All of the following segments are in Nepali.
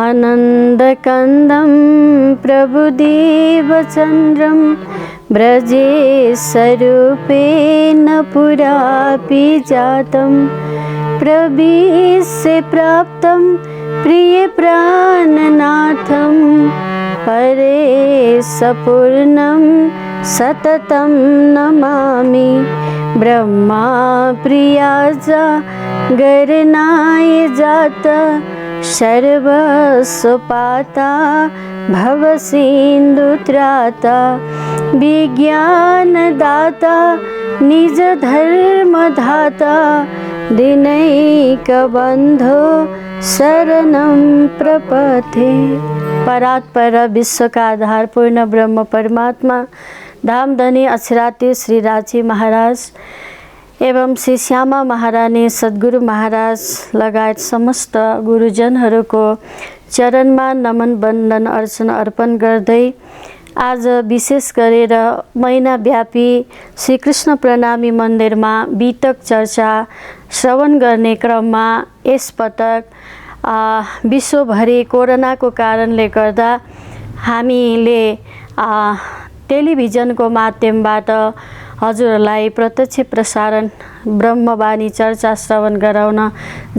आनन्दकन्दं प्रभुदेवचन्द्रं ब्रजेशरूपेण पुरापि जातं प्रवेश्य प्राप्तं प्रियप्राणनाथं परेशपूर्णं सततं नमामि ब्रह्मा प्रियाज गरनाय जात सर्वस्वपाता भवसिन्धुत्राता विज्ञानदाता निज धर्मधाता दिनैकबन्धो शरणं प्रपथे। परात्पर विश्व का आधार पूर्ण ब्रह्म परमात्मा धामधनी अक्षराती श्री राजी महाराज एवं श्री श्यामा महारानी सद्गुरु महाराज लगायत समस्त गुरुजनहरूको चरणमा नमन वन्दन अर्चना अर्पण गर्दै आज विशेष गरेर महिनाव्यापी श्री कृष्ण प्रणामी मन्दिरमा बीतक चर्चा श्रवण गर्ने क्रममा यसपटक विश्वभरि कोरोनाको कारणले गर्दा हामीले टेलिभिजनको माध्यमबाट हजुरहरूलाई प्रत्यक्ष प्रसारण ब्रह्मवाणी चर्चा श्रवण गराउन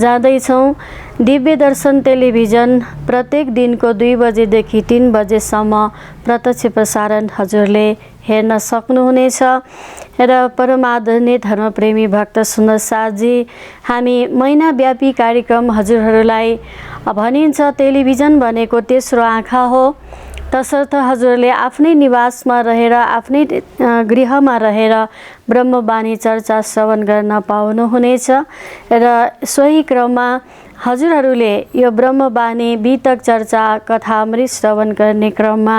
जाँदैछौँ। दिव्य दर्शन टेलिभिजन प्रत्येक दिनको 2 बजेदेखि 3 बजेसम्म प्रत्यक्ष प्रसारण हजुरले हेर्न सक्नुहुनेछ। र परमादरणीय धर्मप्रेमी भक्त सुन्दर साथजी, हामी महिनाव्यापी कार्यक्रम हजुरहरूलाई भनिन्छ टेलिभिजन भनेको तेस्रो आँखा हो। तसर्थ हजुरले आफ्नै निवासमा रहेर आफ्नै गृहमा रहेर ब्रह्मवाणी चर्चा श्रवण गर्न पाउनुहुनेछ। र सोही क्रममा हजुरहरूले यो ब्रह्मवाणी बीतक चर्चा कथामृत श्रवण गर्ने क्रममा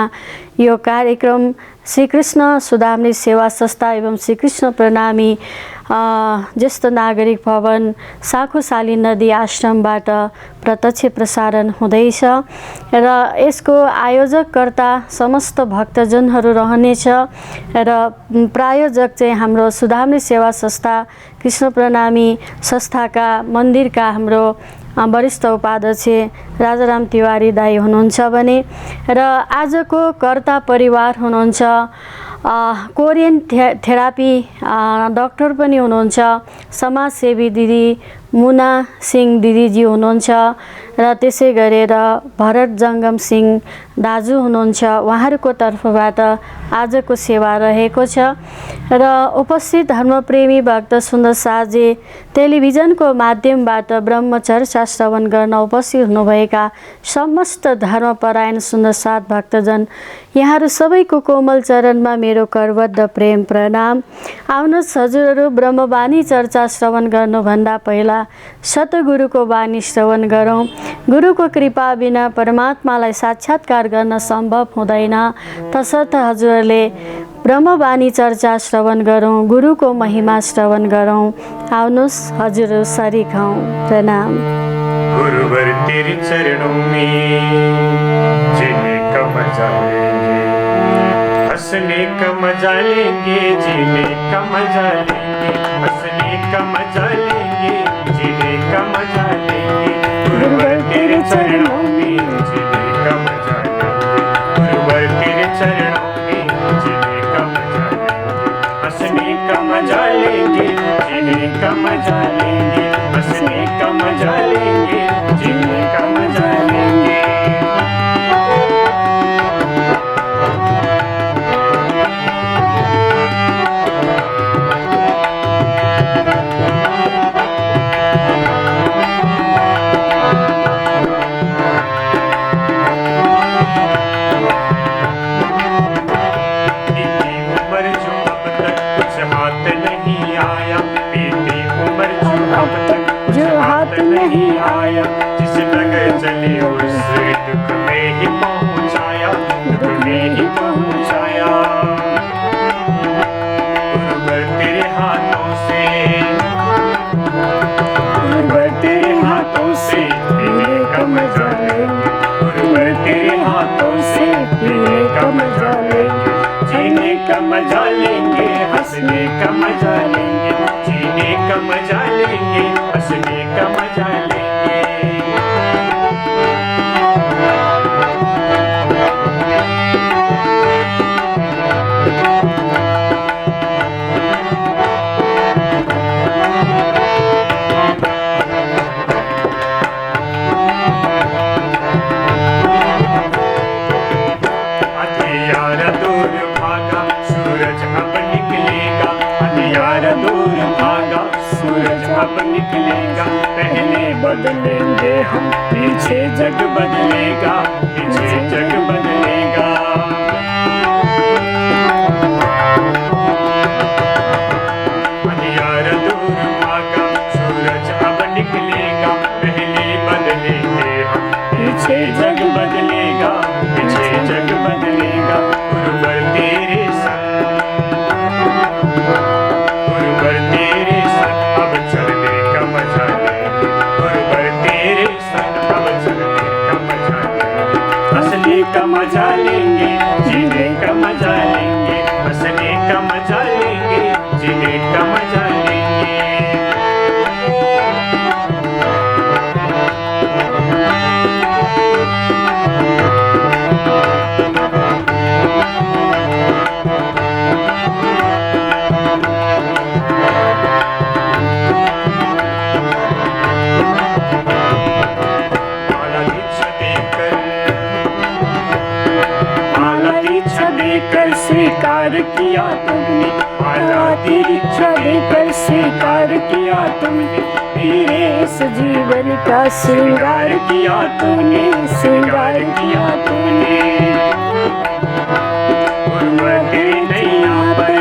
यो कार्यक्रम श्रीकृष्ण सुदाम्नी सेवा संस्था एवं श्रीकृष्ण प्रणामी ज्येष्ठ नागरिक भवन साखुशाली नदी आश्रमबाट प्रत्यक्ष प्रसारण हुँदैछ। र यसको आयोजककर्ता समस्त भक्तजनहरू रहनेछ र प्रायोजक चाहिँ हाम्रो सुदाम्नी सेवा संस्था कृष्ण प्रणामी संस्थाका मन्दिरका हाम्रो वरिष्ठ उपाध्यक्ष राजाराम तिवारी दाई हुनुहुन्छ भने र आजको कर्ता परिवार हुनुहुन्छ कोरियन थेरापी डाक्टर पनि हुनुहुन्छ समाजसेवी दिदी मुना सिंह दिदीजी हुनुहुन्छ र त्यसै गरेर भरत जङ्गम सिंह दाजु हुनुहुन्छ। उहाँहरूको तर्फबाट आजको सेवा रहेको छ। र उपस्थित धर्मप्रेमी भक्त सुन्दर साथजी टेलिभिजनको माध्यमबाट ब्रह्मचर्चा श्रवण गर्न उपस्थित हुनुभएका समस्त धर्मपरायण सुन्दर साथ भक्तजन, यहाँहरू सबैको कोमल चरणमा मेरो करबद्ध प्रेम प्रणाम। आउनुहोस् हजुरहरू ब्रह्मवाणी चर्चा श्रवण गर्नुभन्दा पहिला सतगुरुको वाणी श्रवण गरौँ। गुरुको कृपा बिना परमात्मालाई साक्षात्कार गर्न सम्भव हुँदैन। तसर्थ हजुरहरूले ब्रह्मवाणी चर्चा श्रवण गरौँ, गुरुको महिमा श्रवण गरौँ। आउनुहोस् हजुरहरू सरिक हौँ। प्रणाम। गुरुवर तेरे चरणों में जीने का मजा लेंगे, हंसने का मजा लेंगे, जीने का मजा लेंगे, हंसने का मजा लेंगे, जीने का मजा लेंगे। गुरुवर तेरे चरणों में जीने का मजा लेंगे, गुरुवर तेरे चरणों में जीने का मजा लेंगे, हंसने का मजा लेंगे, जीने का मजा लेंगे, हंसने का मजा लेंगे, जीने का मजा लेंगे। जिस डगर चले उस दुख में ही पहुँचाया, दुख में ही पहुँचाया। गुरुवर तेरे हाथों से, गुरुवर तेरे हाथों से पीने का मजा लेंगे, गुरुवर तेरे हाथों से पीने का मजा लेंगे, जीने का मजा लेंगे, हंसने का मजा लेंगे, जीने का मजा लेंगे, हंसने का मजा लेंगे। भागा सूरज अब निकलेगा, पहले बदलेंगे हम, पीछे जग बदलेगा, पीछे जग बदलेगा। अंधियारा दूर भागा सूरज अब निकलेगा, पहले बदलेंगे हम, पीछे जग बदलेगा, पीछे जग बदलेगा। गुरुवर तेरे संग, गुरुवर तेरे संग अब चलने का मजा लेंगे, गुरुवर तेरे संग अब चलने का मजा लेंगे, हंसने का मजा लेंगे, जीने का मजा लेंगे, हंसने का मजा लेंगे, जीने का मजा लेंगे। माला दीक्षा देकर, माला दीक्षा देकर स्वीकार किया तुमने, माला दीक्षा देकर स्वीकार किया तुमने, मेरे इस जीवन का श्रृंगार किया तूने, श्रृंगार किया तूने। गुरुवर तेरी नैया पर,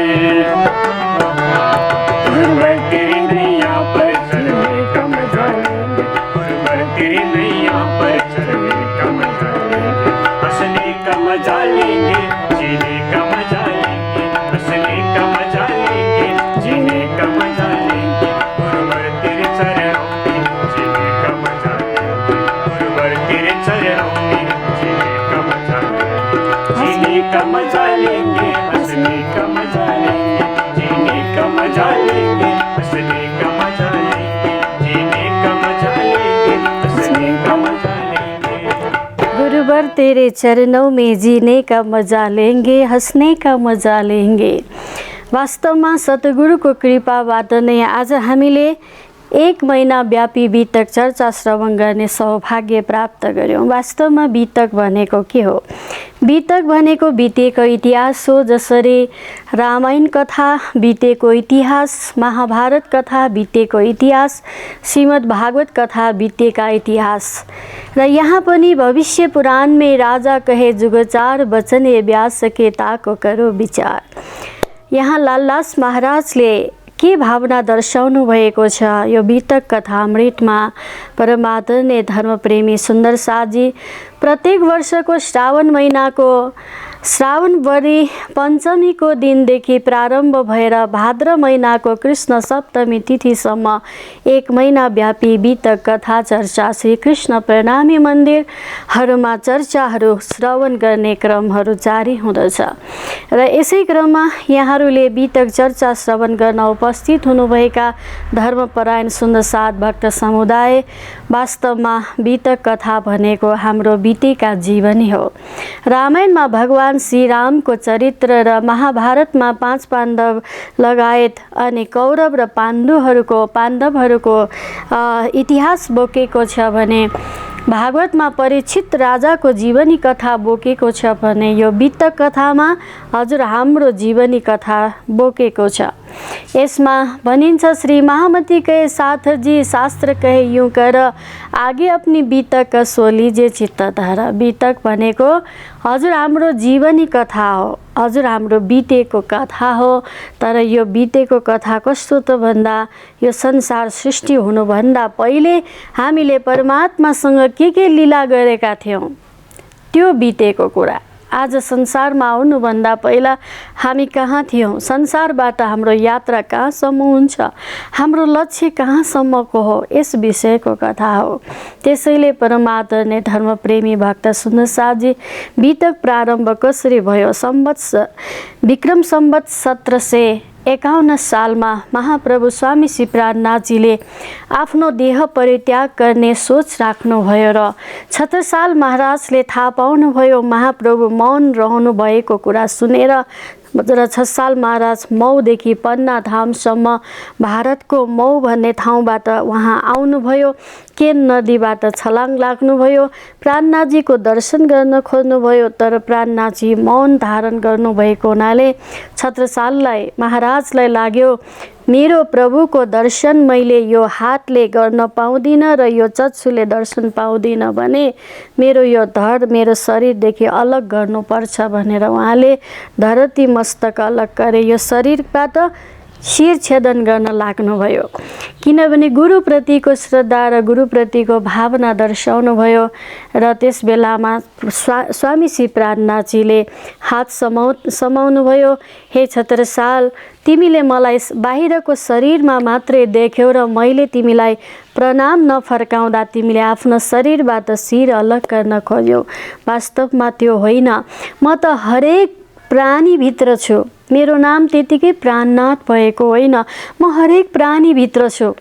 गुरुवर तेरी नैया पर चलने का मजा लेंगे, गुरुवर तेरी नैया पर चलने का मजा लेंगे, हंसने का मजा लेंगे, जीने का मजा लेंगे, हंसने का मजा लेंगे, जीने का मजा लेंगे। गुरुवर तेरे चरणों में जीने का मजा लेंगे, गुरुवर तेरे चरणों में जीने का मजा लेंगे, जीने का मजा लेंगे, हंसने का मजा लेंगे, जीने का मजा लेंगे, हंसने का मजा लेंगे, जीने का मजा लेंगे, हंसने का मजा लेंगे। गुरुवर तेरे चरणों में जीने का मजा लेंगे, हंसने का मजा लेंगे। वास्तवमा सतगुरुको कृपाबाट नै आज हामीले 1 महिना व्यापी बीतक चर्चा श्रवण गर्ने सौभाग्य प्राप्त गर्यौँ। वास्तवमा बीतक भनेको के हो? बीतक भनेको बितेको इतिहास हो। जसरी रामायण कथा बितेको इतिहास, महाभारत कथा बितेको इतिहास, श्रीमद् भागवत कथा बितेका इतिहास। र यहाँ पनि भविष्य पुराण में राजा कहे जुगचार, बचने व्यास के ताको करो विचार। यहाँ लालदास महाराजले के भावना दर्शाउनु भएको छ यो बीतक कथामृतमा। परमादरणीय धर्मप्रेमी सुन्दर साजी प्रत्येक वर्षको श्रावण महिनाको श्रावणभरि पञ्चमीको दिनदेखि प्रारम्भ भएर भाद्र महिनाको कृष्ण सप्तमी तिथिसम्म 1 महिना व्यापी बीतक कथा चर्चा श्री कृष्ण प्रणामी मन्दिरहरूमा चर्चाहरू श्रवण गर्ने क्रमहरू जारी हुँदछ। र यसै क्रममा यहाँहरूले बीतक चर्चा श्रवण गर्न उपस्थित हुनुभएका धर्मपरायण सुन्दर साध भक्त समुदाय, वास्तवमा बीतक कथा भनेको हाम्रो बितेका जीवनी हो। रामायणमा भगवान श्रीरामको चरित्र र महाभारतमा 5 पाण्डव लगायत अनि कौरव र पाण्डवहरूको इतिहास बोकेको छ भने भागवतमा परीक्षित राजाको जीवनी कथा बोकेको छ भने यो बीतक कथामा हजुर हाम्रो जीवनी कथा बोकेको छ। यसमा भनिन्छ श्री महामती कहे साथ जी शास्त्र कहे यूं कर, आगे अपनी बीतक सो लीजिए चित्तधारा। बीतक भनेको हजुर हाम्रो जीवनी कथा हो, हजुर हाम्रो बितेको कथा हो। तर यो बितेको कथा कस्तो त भन्दा यो संसार सृष्टि हुनुभन्दा पहिले हामीले परमात्मासँग के लीला गरेका थियौँ त्यो बितेको कुरा। आज संसारमा आउनुभन्दा पहिला हामी कहाँ थियौँ, संसारबाट हाम्रो यात्रा कहाँसम्म हुन्छ, हाम्रो लक्ष्य कहाँसम्मको हो, यस विषयको कथा हो। त्यसैले परमादरणीय धर्मप्रेमी भक्त सुन्दर साजी बीतक प्रारम्भ कसरी भयो? विक्रम सम्वत 1751 सालमा महाप्रभु स्वामी श्री प्राणनाथजीले आफ्नो देह परित्याग गर्ने सोच राख्नुभयो र 76 साल महाराजले थाहा पाउनुभयो महाप्रभु मौन रहनु भएको कुरा सुनेर। र 6 साल महाराज मौदेखि पन्ना धामसम्म भारतको मौ भन्ने ठाउँबाट उहाँ आउनुभयो। केन नदीबाट छलाङ लाग्नुभयो। प्राणनाथजीको दर्शन गर्न खोज्नुभयो, तर प्राणनाथजी मौन धारण गर्नुभएको हुनाले छत्रसाललाई महाराजलाई लाग्यो मेरो प्रभुको दर्शन मैले यो हातले गर्न पाउँदिनँ र यो चक्षुले दर्शन पाउँदिनँ भने मेरो यो धड मेरो शरीरदेखि अलग गर्नुपर्छ भनेर उहाँले धरती मस्तक अलग गरे यो शरीरबाट शिर छेदन गर्न लाग्नुभयो। किनभने गुरुप्रतिको श्रद्धा र गुरुप्रतिको भावना दर्शाउनुभयो र त्यस बेलामा स्वामी श्री प्राणनाथजीले हात समाउनुभयो। हे छत्रसाल, तिमीले मलाई बाहिरको शरीरमा मात्रै देख्यौ र मैले तिमीलाई प्रणाम नफर्काउँदा तिमीले आफ्नो शरीरबाट शिर अलग गर्न खोज्यौ। वास्तवमा त्यो होइन, म त हरेक प्राणीभित्र छु। मेरो नाम त्यतिकै प्राणनाथ भएको होइन, म हरेक प्राणीभित्र छु,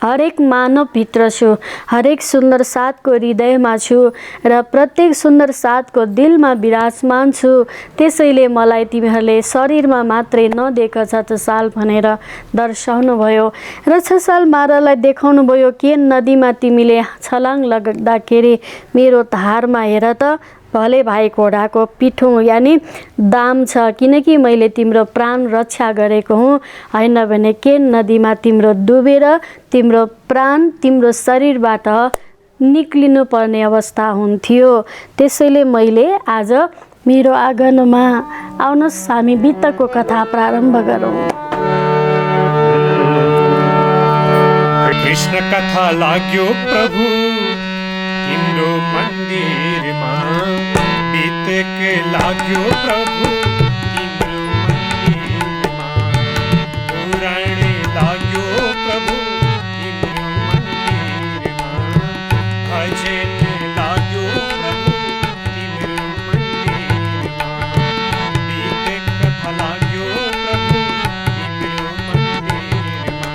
हरेक मानवभित्र छु, हरेक सुन्दर साथको हृदयमा छु र प्रत्येक सुन्दर साथको दिलमा विराजमान छु। त्यसैले मलाई तिमीहरूले शरीरमा मात्रै नदेख छत्रसाल भनेर दर्शाउनु भयो र छसाल मारालाई देखाउनु भयो केन नदीमा तिमीले छलाङ लाग्दाखेरि मेरो धारमा हेर त भले भाइ घोडाको पिठो यानि दाम छ, किनकि मैले तिम्रो प्राण रक्षा गरेको हुँ। होइन भने केन नदीमा तिम्रो डुबेर तिम्रो प्राण तिम्रो शरीरबाट निक्लिनु पर्ने अवस्था हुन्थ्यो। त्यसैले मैले आज मेरो आँगनमा आउनुहोस् हामी बित्तको कथा प्रारम्भ गरौँ। कृष्ण कथा लाग्यो प्रभु तिम्रो मन्दिरमा, बितेक लाग्यो प्रभु तिम्रो मन्दिरमा, पुराण लाग्यो प्रभु तिम्रो मन्दिरमा, भजन लाग्यो प्रभु तिम्रो मन्दिरमा, बितेक कथा लाग्यो प्रभु तिम्रो मन्दिरमा।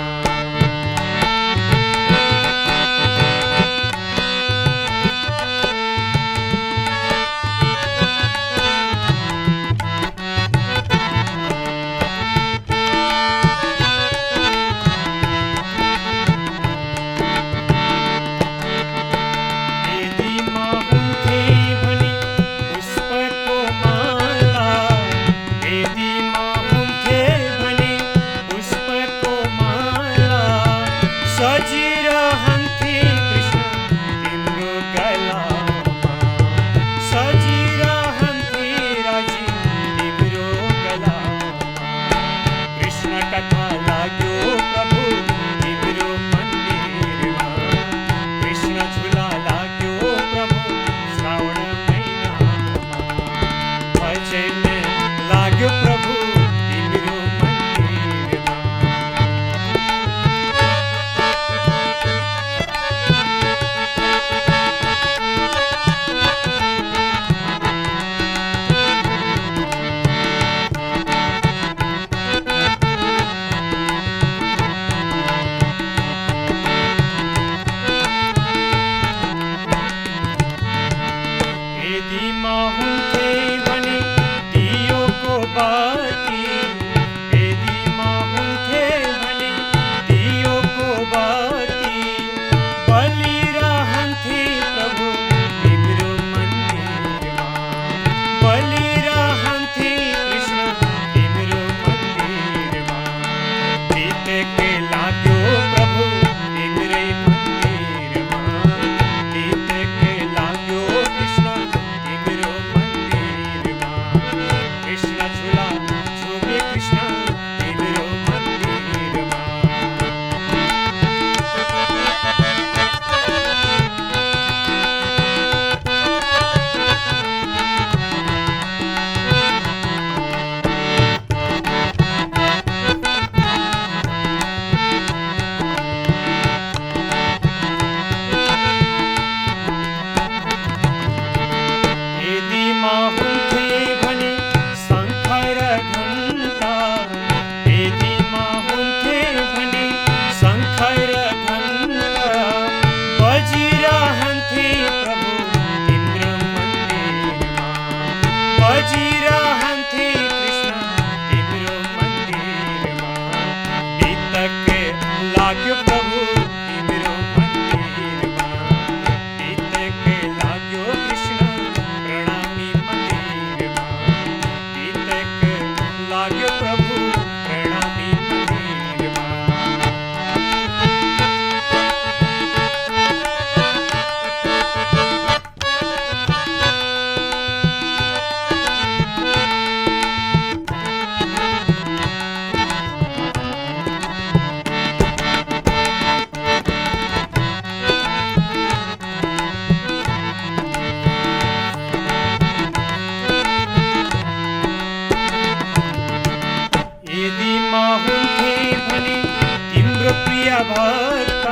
भक्त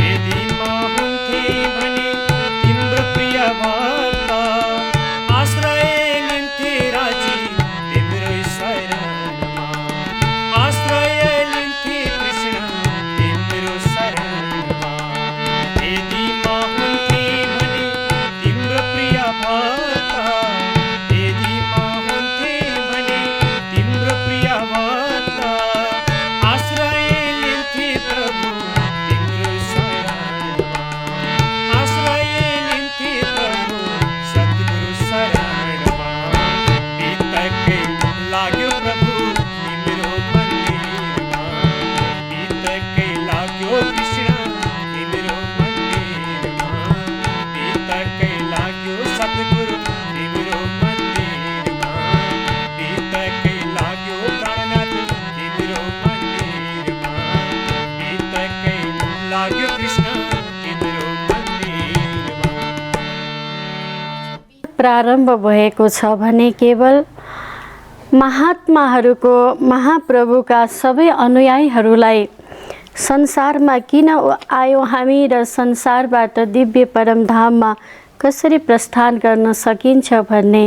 यदि म हुन्थे भने तिम्रो प्रिय भक्त आश्रय लिन्थे राजी तिम्रो शरणमा आश्रय लिन्थे कृष्ण तिम्रो शरणमा यदि म हुन्थे भने तिम्रो प्रिय भक्त यदि म हुन्थे भने तिम्रो प्रिय भक्त आश्रय लिन्थे प्रभु तिम्रो शरणमा आश्रय लिन्थे प्रभु सद्गुरु शरणमा बितकै लाग्यो प्रभु तिम्रो मन्दिरमा बितकै लाग्यो कृष्ण तिम्रो मन्दिरमा बितकै लाग्यो सद्गुरु तिम्रो मन्दिरमा बितकै लाग्यो प्राणनाथ तिम्रो मन्दिरमा बितकै लाग्यो कृष्ण तिम्रो मन्दिरमा। प्रारम्भ भएको छ भने केवल महात्माहरूको महाप्रभुका सबै अनुयायीहरूलाई संसारमा किन आयौँ हामी र संसारबाट दिव्य परमधाममा कसरी प्रस्थान गर्न सकिन्छ भन्ने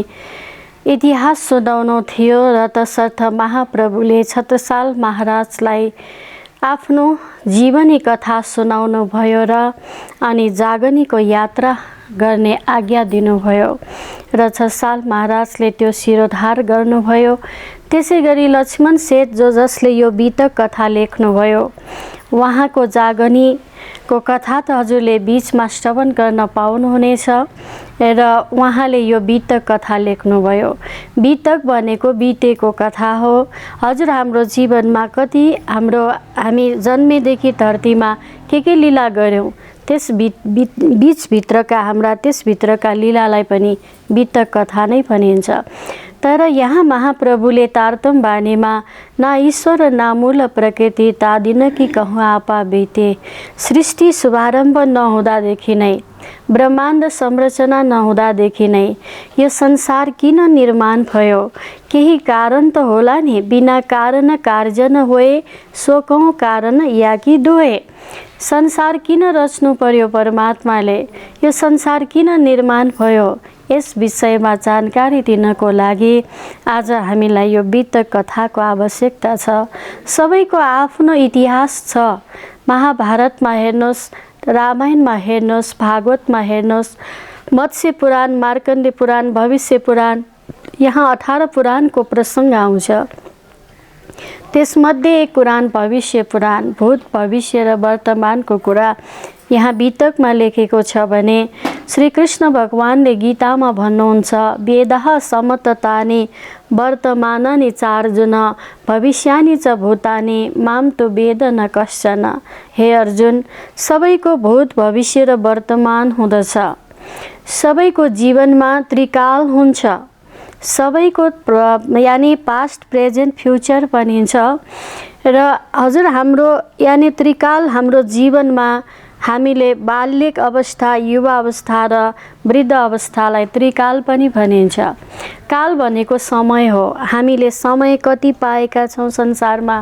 इतिहास सुनाउनु थियो र तसर्थ महाप्रभुले छत्रसाल महाराजलाई आफ्नो जीवनी कथा सुनाउनु भयो र अनि जागनीको यात्रा गर्ने आज्ञा दिनुभयो र छत्रसाल महाराजले त्यो शिरोधार गर्नुभयो। त्यसै गरी लक्ष्मण सेठ जसले यो बीतक कथा लेख्नुभयो उहाँको जागनीको कथा त हजुरले बिचमा श्रवण गर्न पाउनुहुनेछ र उहाँले यो बीतक कथा लेख्नुभयो। बीतक भनेको बितेको कथा हो। हजुर हाम्रो जीवनमा कति हामी जन्मेदेखि धरतीमा के लीला गऱ्यौँ त्यस बीचभित्रका हाम्रा त्यसभित्रका लीलालाई पनि बीतक कथा नै भनिन्छ। तर यहाँ महाप्रभुले तारतम बानीमा ना ईश्वर ना मूल प्रकृति तादिन कि कहूँ आपा बीते सृष्टि शुभारम्भ नहुँदादेखि नै ब्रह्माण्ड संरचना नहुँदादेखि नै यो संसार किन निर्माण भयो केही कारण त होला नि बिना कारण कार्य न होए सो कहूँ कारण या कि दोए संसार किन रच्नु पर्यो परमात्माले यो संसार किन निर्माण भयो यस विषयमा जानकारी दिनको लागि आज हामीलाई यो बीतक कथाको आवश्यकता छ। सबैको आफ्नो इतिहास छ। महाभारतमा हेर्नुहोस् रामायणमा हेर्नुहोस् भागवतमा हेर्नुहोस् मत्स्य पुराण मार्कण्डे पुराण भविष्य पुराण यहाँ 18 पुराणको प्रसङ्ग आउँछ। त्यसमध्ये एक पुराण भविष्य पुराण भूत भविष्य र वर्तमानको कुरा यहाँ बीतकमा लेखेको छ भने श्री कृष्ण भगवानले गीतामा भन्नुहुन्छ वेदः समततानि वर्तमानानि चार्जुन भविष्यानि च भूतानि माम तु वेद न कश्चन। हे अर्जुन सबैको भूत भविष्य र वर्तमान हुँदछ। सबैको जीवनमा त्रिकाल हुन्छ। सबैको यानि पास्ट प्रेजेन्ट फ्युचर भनिन्छ र हजुर हाम्रो यानि त्रिकाल हाम्रो जीवनमा हामीले बाल्यक अवस्था युवा अवस्था र वृद्ध अवस्थालाई त्रिकाल पनि भनिन्छ। काल भनेको समय हो। हामीले समय कति पाएका छौँ संसारमा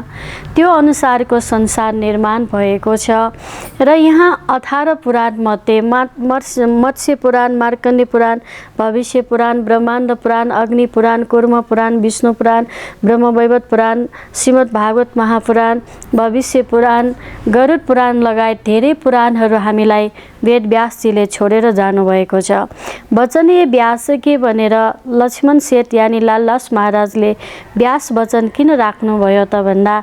त्यो अनुसारको संसार निर्माण भएको छ र यहाँ 18 पुराण मध्ये मत्स्य पुराण मार्कण्डे पुराण भविष्य पुराण ब्रह्माण्ड पुराण अग्नि पुराण कुर्म पुराण विष्णु पुराण ब्रह्मवैवर्त पुराण श्रीमद् भागवत महापुराण भविष्य पुराण गरुड पुराण लगायत धेरै पुराणहरू हामीलाई वेद व्यासजीले छोडेर जानुभएको छ। वचनीय व्यास के भनेर लक्ष्मण सेठ यानि लालदास महाराजले व्यास वचन किन राख्नुभयो त भन्दा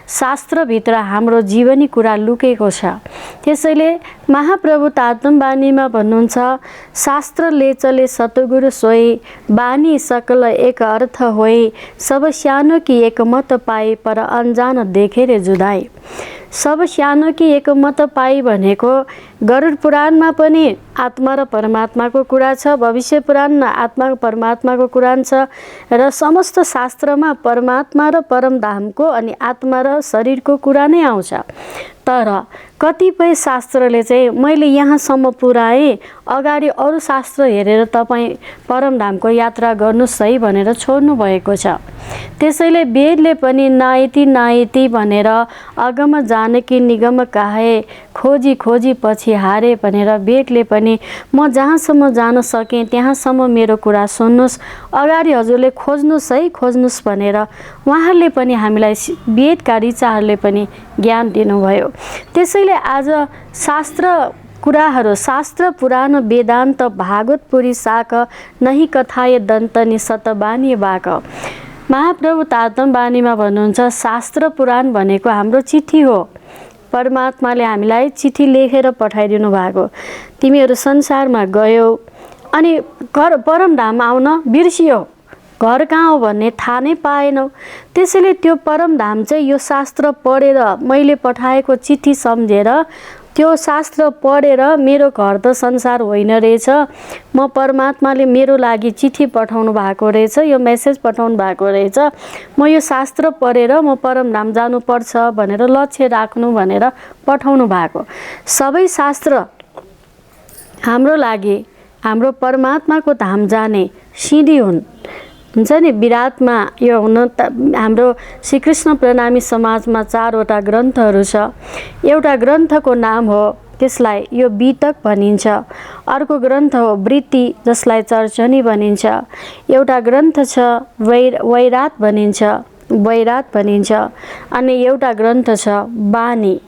शास्त्रभित्र हाम्रो जीवनी कुरा लुकेको छ। त्यसैले महाप्रभु तारतम बानीमा भन्नुहुन्छ शास्त्रले चले सतगुरु सोई बानी सकल एक अर्थ होई सब सानो कि एक मत पाई पर अनजान देखेर जुदाई। सब सानो कि एक मत पाई भनेको गरुड पुराणमा पनि आत्मा र परमात्माको कुरा छ, भविष्य पुराणमा आत्मा र परमात्माको कुरा छ र समस्त शास्त्रमा परमात्मा र परमधामको अनि आत्मा र शरीरको कुरा नै आउँछ। तर कतिपय शास्त्रले चाहिँ मैले यहाँसम्म पुऱ्याएँ, अगाडि अरू शास्त्र हेरेर तपाईँ परमधामको यात्रा गर्नुहोस् है भनेर छोड्नु भएको छ। त्यसैले वेदले पनि नायति नायति भनेर अगम जानकी निगम काहे खोजी खोजी पछि हारे भनेर वेदले पनि म जहाँसम्म जान सकेँ त्यहाँसम्म मेरो कुरा सुन्नुहोस्, अगाडि हजुरले खोज्नुहोस् है खोज्नुहोस् भनेर उहाँहरूले पनि हामीलाई वेदका ऋचाहरूले पनि ज्ञान दिनुभयो। त्यसैले आज शास्त्र कुराहरू, शास्त्र पुराण वेदान्त भागवत पुरी शाक नही कथाय दन्तनि सतबानी बाक। महाप्रभु तातम बानीमा भन्नुहुन्छ शास्त्र पुराण भनेको हाम्रो चिठी हो। परमात्माले हामीलाई चिठी लेखेर पठाइदिनु भएको। तिमीहरू संसारमा गयौ अनि परमधाम आउन बिर्सियो, घर कहाँ हो भन्ने थाहा नै पाएनौ। त्यसैले त्यो परमधाम चाहिँ यो शास्त्र पढेर, मैले पठाएको चिठी सम्झेर त्यो शास्त्र पढेर मेरो घर त संसार होइन रहेछ, म परमात्माले मेरो लागि चिठी पठाउनु भएको रहेछ, यो मेसेज पठाउनु भएको रहेछ, म यो शास्त्र पढेर म परमधाम जानुपर्छ भनेर लक्ष्य राख्नु भनेर पठाउनु भएको। सबै शास्त्र हाम्रो लागि हाम्रो परमात्माको धाम जाने सिडी हुन्। हुन्छ नि, विराटमा यो हुन हाम्रो श्रीकृष्ण प्रणामी समाजमा 4वटा ग्रन्थहरू छ। एउटा ग्रन्थको नाम हो, त्यसलाई यो बीतक भनिन्छ। अर्को ग्रन्थ हो वृत्ति, जसलाई चर्चनी भनिन्छ। एउटा ग्रन्थ छ वैरात भनिन्छ अनि एउटा ग्रन्थ छ बानी।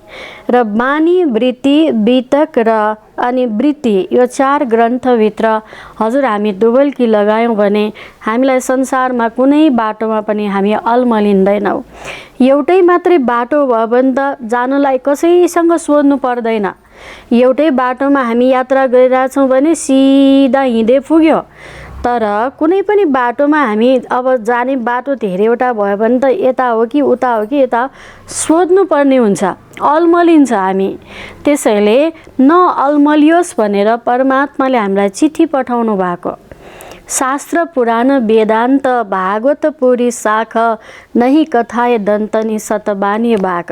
र बानी, वृत्ति, बीतक र अनि वृत्ति, यो 4 ग्रन्थभित्र हजुर हामी डुबल्की लगायौँ भने हामीलाई संसारमा कुनै बाटोमा पनि हामी अल्मलिँदैनौँ। एउटै मात्रै बाटो भयो भने त जानलाई कसैसँग सोध्नु पर्दैन। एउटै बाटोमा हामी यात्रा गरिरहेछौँ भने सिधा हिँड्दै पुग्यो। तर कुनै पनि बाटोमा हामी अब जाने बाटो धेरैवटा भयो भने त यता हो कि उता हो कि यता सोध्नु पर्ने हुन्छ, अल्मलिन्छ हामी। त्यसैले नअल्मलियोस् भनेर परमात्माले हामीलाई चिठी पठाउनु भएको। शास्त्र पुराण वेदान्त भागवत पुरी शाख नही कथाय दन्तनि सतबानी बाक।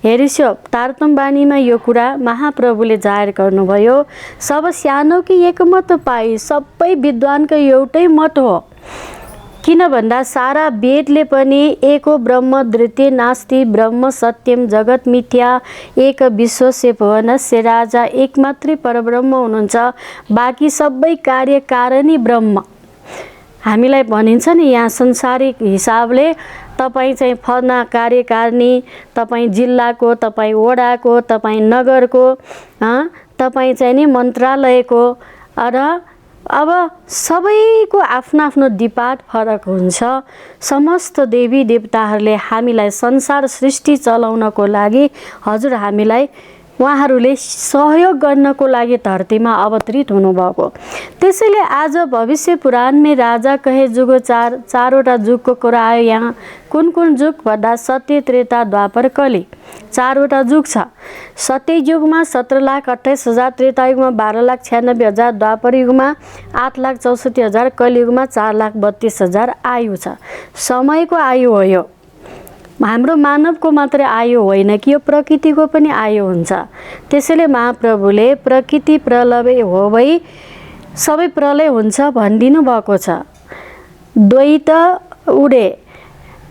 हेरिस्यो तारतम बानीमा यो कुरा महाप्रभुले जाहेर गर्नुभयो। सब सानो कि एक मत पाई, सबै विद्वानको एउटै मत हो। किन भन्दा सारा वेदले पनि एको ब्रह्म द्वितीय नास्ति ब्रह्म सत्यम जगत मिथ्या एक विश्वस्य भुवनस्य राजा, एक मात्रै परब्रह्म हुनुहुन्छ, बाँकी सबै कार्य कारणी ब्रह्म। हामीलाई भनिन्छ नि यहाँ संसारिक हिसाबले तपाईँ चाहिँ फलना कार्यकारिणी, तपाईँ जिल्लाको, तपाईँ वडाको, तपाईँ नगरको, तपाईँ चाहिँ नि मन्त्रालयको। र अब सबैको आफ्नो आफ्नो डिपार्ट फरक हुन्छ। समस्त देवी देवताहरूले हामीलाई संसार सृष्टि चलाउनको लागि हजुर हामीलाई उहाँहरूले सहयोग गर्नको लागि धरतीमा अवतरित हुनुभएको। त्यसैले आज भविष्य पुराणमै राजा कहे जुग 4वटा जुगको कुरा आयो। यहाँ कुन कुन जुग भन्दा सत्य, त्रेता, द्वापर, कली 4वटा जुग छ। सत्य युगमा 17,28,000, त्रेता युगमा 12,96,000, द्वापर युगमा 8,64,000, कलियुगमा 4,32,000 आयु छ। समयको आयु हो यो। हाम्रो मानवको मात्रै आयु होइन कि यो प्रकृतिको पनि आयु हुन्छ। त्यसैले महाप्रभुले प्रकृति प्रलय हो भई सबै प्रलय हुन्छ भनिदिनु भएको छ। द्वैत उडे,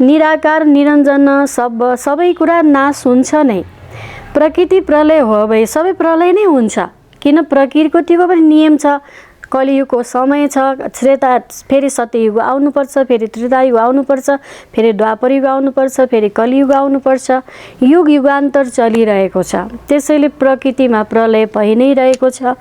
निराकार निरञ्जन सबै कुरा नाश हुन्छ नै। प्रकृति प्रलय हो भई सबै प्रलय नै हुन्छ। किन प्रकृतिको पनि नियम छ। कलियुगको समय छ, त्रेता फेरि सत्ययुग आउनुपर्छ, फेरि त्रेतायुग आउनुपर्छ, फेरि द्वापर युग आउनुपर्छ, फेरि कलियुग आउनुपर्छ। युग युगान्तर चलिरहेको छ। त्यसैले प्रकृतिमा प्रलय भइ नै रहेको छ।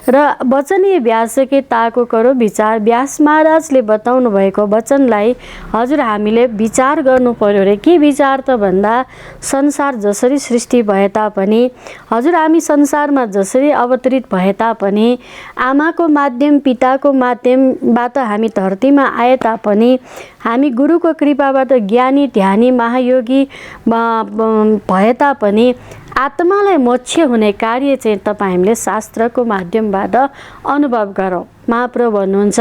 र वचनीय व्यासके ताको करो विचार, व्यास महाराजले बताउनु भएको वचनलाई हजुर हामीले विचार गर्नु पर्यो रे। के विचार त भन्दा संसार जसरी सृष्टि भए तापनि हजुर हामी संसारमा जसरी अवतरित भए तापनि आमाको माध्यम माध्यम पिताको माध्यमबाट हामी धरतीमा आए तापनि हामी गुरुको कृपाबाट ज्ञानी ध्यानी महायोगी भए तापनि आत्मालाई मोक्ष हुने कार्य चाहिँ तपाईँ हामीले शास्त्रको माध्यमबाट अनुभव गरौँ। महाप्रभु भन्नुहुन्छ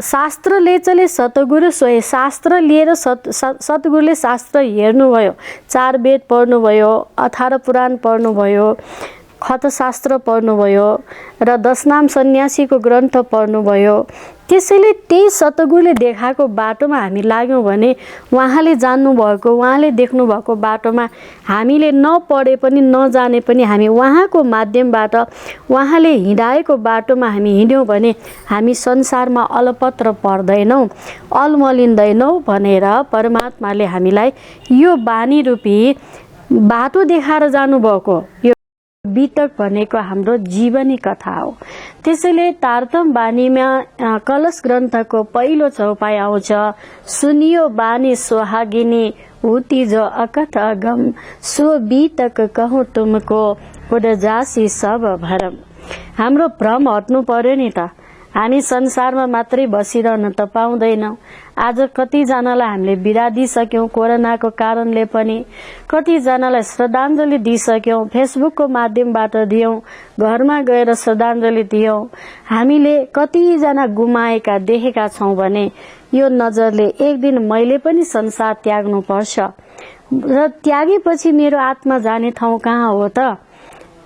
शास्त्रले चाहिँ सतगुरु सोहे, शास्त्र लिएर सतगुरुले शास्त्र हेर्नुभयो, 4 वेद पढ्नुभयो, 18 पुराण पढ्नुभयो, खतशास्त्र पढ्नुभयो र 10 नाम सन्यासीको ग्रन्थ पढ्नुभयो। त्यसैले त्यही सतगुरुले देखाएको बाटोमा हामी लाग्यौँ भने उहाँले जान्नुभएको, उहाँले देख्नुभएको बाटोमा हामीले नपढे पनि नजाने पनि हामी उहाँको माध्यमबाट उहाँले हिँडाएको बाटोमा हामी हिँड्यौँ भने हामी संसारमा अलपत्र पर्दैनौँ, अलमलिँदैनौँ भनेर परमात्माले हामीलाई यो बानी रूपी बाटो देखाएर जानुभएको यो बितक भनेको हाम्रो जीवनी कथा हो। त्यसैले तारतम बानीमा कलश ग्रन्थको पहिलो चौपाई आउँछ, सुनियो बानी सोहागिनी उती जो अकथ अगम, सो बितक कहूँ तुमको उड जासी सब भरम। हाम्रो भ्रम हट्नु पर्यो नि त। हामी संसारमा मात्रै बसिरहन त पाउँदैनौँ। आज कतिजनालाई हामीले बिदा दिइसक्यौँ कोरोनाको कारणले पनि, कतिजनालाई श्रद्धाञ्जली दिइसक्यौँ, फेसबुकको माध्यमबाट दियौँ, घरमा गएर श्रद्धाञ्जली दियौँ। हामीले कतिजना गुमाएका देखेका छौँ भने यो नजरले एक दिन मैले पनि संसार त्याग्नुपर्छ र त्यागेपछि मेरो आत्मा जाने ठाउँ कहाँ हो त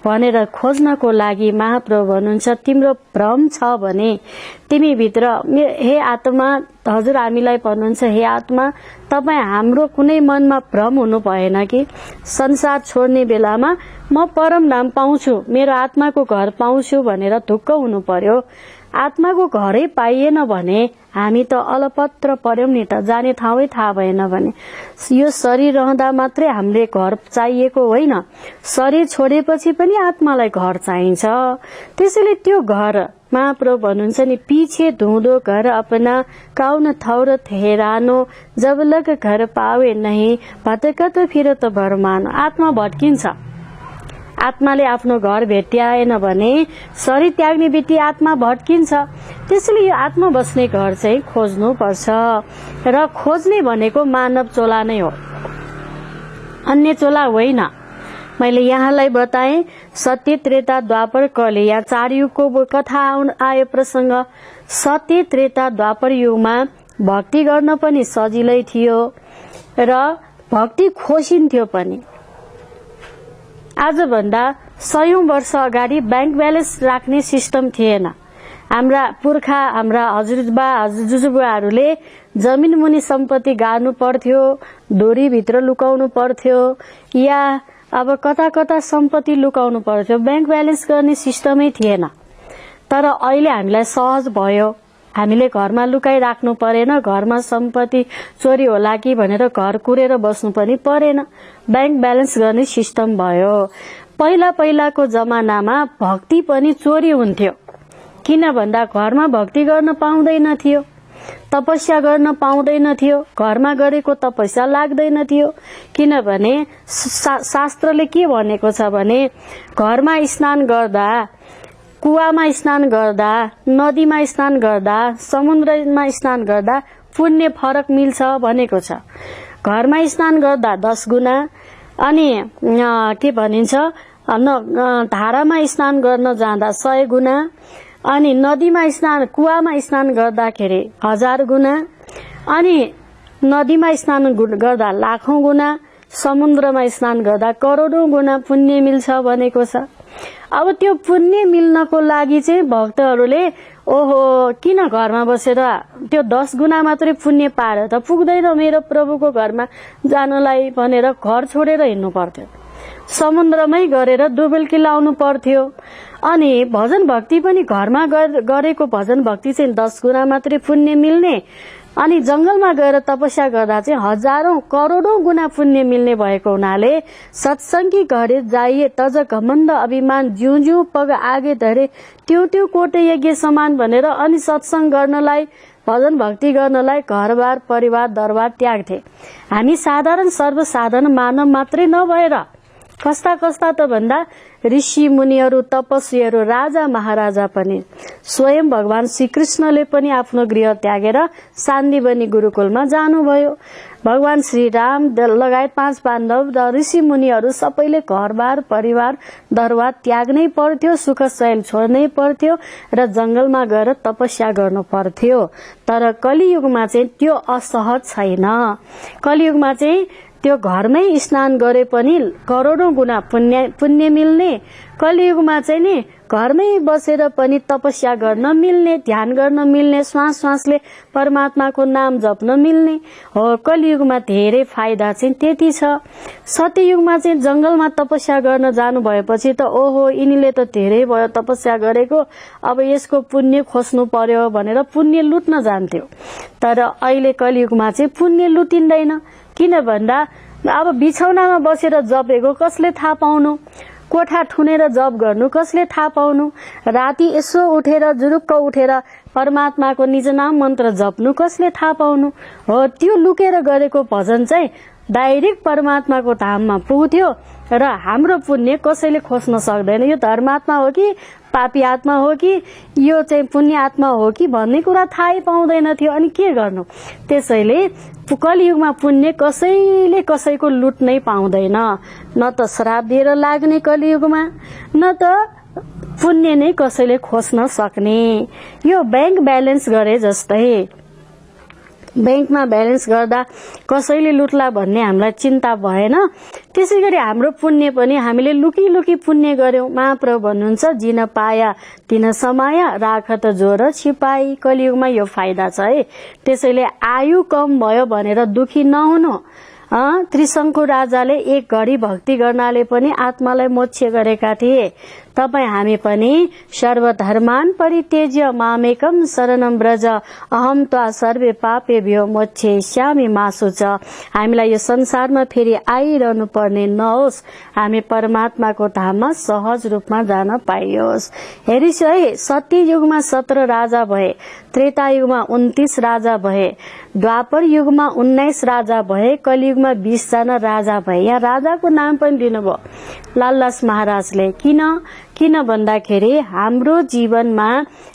भनेर खोज्नको लागि महाप्रभु भन्नुहुन्छ तिम्रो भ्रम छ भने तिमी भित्र हे आत्मा, हजुर हामीलाई भन्नुहुन्छ हे आत्मा तपाईँ हाम्रो कुनै मनमा भ्रम हुनु भएन कि संसार छोड्ने बेलामा म परम धाम पाउँछु, मेरो आत्माको घर पाउँछु भनेर ढुक्क हुनु पर्यो। आत्माको घरै पाइएन भने हामी त अलपत्र पर्यौं नि त, जाने ठाउँै थाहा भएन भने। यो शरीर रहँदा मात्रै हामीले घर चाहिएको होइन, शरीर छोडेपछि पनि आत्मालाई घर चाहिन्छ। त्यसैले त्यो घर महाप्रभु भन्नुहुन्छ नि, पीछे धुँदो घर अपना काउन थौर थेरानो, जब लग घर पावे नहीं भटकत फिरत भरमानो। आत्मा भट्किन्छ, आत्माले आफ्नो घर भेट्याएन भने शरीर त्याग्ने बित्तिकै आत्मा भट्किन्छ। त्यसैले यो आत्मा बस्ने घर चाहिँ खोज्नु पर्छ र खोज्ने भनेको मानव चोला नै हो, अन्य चोला होइन। मैले यहाँलाई बताएँ सत्य त्रेता द्वापर कले, यहाँ 4 युगको कथा आयो प्रसंग। सत्य त्रेता द्वापर युगमा भक्ति गर्न पनि सजिलै थियो र भक्ति खोजिन्थ्यो पनि। आजभन्दा 100 वर्ष अगाडि बैंक ब्यालेन्स राख्ने सिस्टम थिएन। हाम्रा पुर्खा, हाम्रा हजुरबा जुजुबुवाहरूले जमिन मुनि सम्पत्ति गाड्नु पर्थ्यो, डोरी भित्र लुकाउनु पर्थ्यो या अब कता कता सम्पत्ति लुकाउनु पर्थ्यो। बैंक ब्यालेन्स गर्ने सिस्टमै थिएन। तर अहिले हामीलाई सहज भयो, हामीले घरमा लुकाइ राख्नु परेन, घरमा सम्पत्ति चोरी होला कि भनेर घर कुरेर बस्नु पनि परेन, बैंक ब्यालेन्स गर्ने सिस्टम भयो। पहिलाको जमानामा भक्ति पनि चोरी हुन्थ्यो, किन भन्दा घरमा भक्ति गर्न पाउँदैन थियो, तपस्या गर्न पाउँदैन थियो, घरमा गरेको तपस्या लाग्दैन थियो। किनभने शास्त्रले के भनेको छ भने घरमा स्नान गर्दा, कुवामा स्नान गर्दा, नदीमा स्नान गर्दा, समुद्रमा स्नान गर्दा पुण्य फरक मिल्छ भनेको छ। घरमा स्नान गर्दा 10 गुना, अनि के भनिन्छ धारामा स्नान गर्न जाँदा 100 गुना, अनि नदीमा स्नान, कुवामा स्नान गर्दाखेरि 1000 गुना, अनि नदीमा स्नान गर्दा लाखौं गुना, समुद्रमा स्नान गर्दा करोडौं गुना पुण्य मिल्छ भनेको छ। अब त्यो पुण्य मिल्नको लागि चाहिँ भक्तहरूले ओहो किन घरमा बसेर त्यो 10 गुना मात्रै पुण्य पाएर त पुग्दैन मेरो प्रभुको घरमा जानलाई भनेर घर छोडेर हिँड्नु पर्थ्यो, समुद्रमै गरेर डुबेल्की लाउनु पर्थ्यो। अनि भजन भक्ति पनि घरमा गरेको भजन भक्ति चाहिँ 10 गुना मात्रै पुण्य मिल्ने, अनि जंगलमा गएर तपस्या गर्दा चाहिँ हजारौं करोडौं गुना पुण्य मिल्ने भएको हुनाले सत्संगी घरे जाइए तज घमण्ड अभिमान, ज्यू ज्यू पग आगे धरे त्यो त्यो कोटे यज्ञ समान भनेर अनि सत्संग गर्नलाई, भजन भक्ति गर्नलाई घरबार परिवार दरबार त्याग्थे। हामी साधारण सर्वसाधारण मानव मात्रै नभएर कस्ता कस्ता त भन्दा ऋषि मुनिहरू, तपस्वीहरू, राजा महाराजा पनि। स्वयं भगवान श्रीकृष्णले पनि आफ्नो गृह त्यागेर सान्दीवनी गुरुकुलमा जानुभयो। भगवान श्री राम लगायत 5 पाण्डव र ऋषि मुनिहरू सबैले घरबार परिवार दरबार त्याग्नै पर्थ्यो, सुख शैल छोड्नै पर्थ्यो र जंगलमा गएर तपस्या गर्नु पर्थ्यो। तर कलियुगमा चाहिँ त्यो असहज छैन। कलियुगमा चाहिँ त्यो घरमै स्नान गरे पनि करोडौं गुना पुण्य मिल्ने, कलियुगमा चाहिँ नि घरमै बसेर पनि तपस्या गर्न मिल्ने, ध्यान गर्न मिल्ने, श्वास श्वासले परमात्माको नाम जप्न मिल्ने हो। कलियुगमा धेरै फाइदा चाहिँ त्यति छ। सत्ययुगमा चाहिँ जंगलमा तपस्या गर्न जानु भएपछि त ओहो यिनीले त धेरै भयो तपस्या गरेको, अब यसको पुण्य खोज्नु पर्यो भनेर पुण्य लुट्न जान्थ्यो। तर अहिले कलियुगमा चाहिँ पुण्य लुटिँदैन। किन भन्दा अब बिछौनामा बसेर जपेको कसले थाहा पाउनु, कोठा ठुनेर जप गर्नु कसले थाहा पाउनु, राति यसो उठेर जुरुक्क उठेर परमात्माको निज नाम मन्त्र जप्नु कसले थाहा पाउनु हो। त्यो लुकेर गरेको भजन चाहिँ डाइरेक्ट परमात्माको धाममा पुग्थ्यो र हाम्रो पुण्य कसैले खोज्न सक्दैन। यो धर्मात्मा हो कि पापी आत्मा हो कि यो चाहिँ पुण्य आत्मा हो कि भन्ने कुरा थाहै पाउँदैन थियो। अनि के गर्नु। त्यसैले कलियुगमा पुण्य कसैले कसैको लुट्नै पाउँदैन। न त श्राप दिएर लाग्ने कलियुगमा, न त पुण्य नै कसैले खोज्न सक्ने। यो बैंक ब्यालेन्स गरे जस्तै। बैंकमा ब्यालेन्स गर्दा कसैले लुट्ला भन्ने हामीलाई चिन्ता भएन। त्यसैगरी हाम्रो पुण्य पनि हामीले लुकी लुकी पुण्य गर्यौं। महाप्रभु भन्नुहुन्छ जिन पाया तिन समाया राखत जोर छिपाई। कलियुगमा यो फाइदा छ है। त्यसैले आयु कम भयो भनेर दुखी नहुनु। त्रिशंकु राजाले एक घडी भक्ति गर्नाले पनि आत्मालाई मोक्ष गरेका थिए। तपाई हामी पनि सर्वधर्मान परित्यज्य मामेकम शरणम व्रज अहम त्वा सर्वे पापेभ्यो मोक्षयिष्यामि मा शुच। हामीलाई यो संसारमा फेरि आइरहनु पर्ने नहोस्, हामी परमात्माको धाममा सहज रूपमा जान पाइयोस्। हेरिस् है, सत्य युगमा 17 राजा भए, त्रेता युगमा 29 राजा भए, द्वापर युगमा 19 राजा भए, कलियुगमा 20 जना राजा भए। यहाँ राजाको नाम पनि दिनुभयो लालदास महाराजले। किन भन्दाखेरि हाम्रो जीवनमा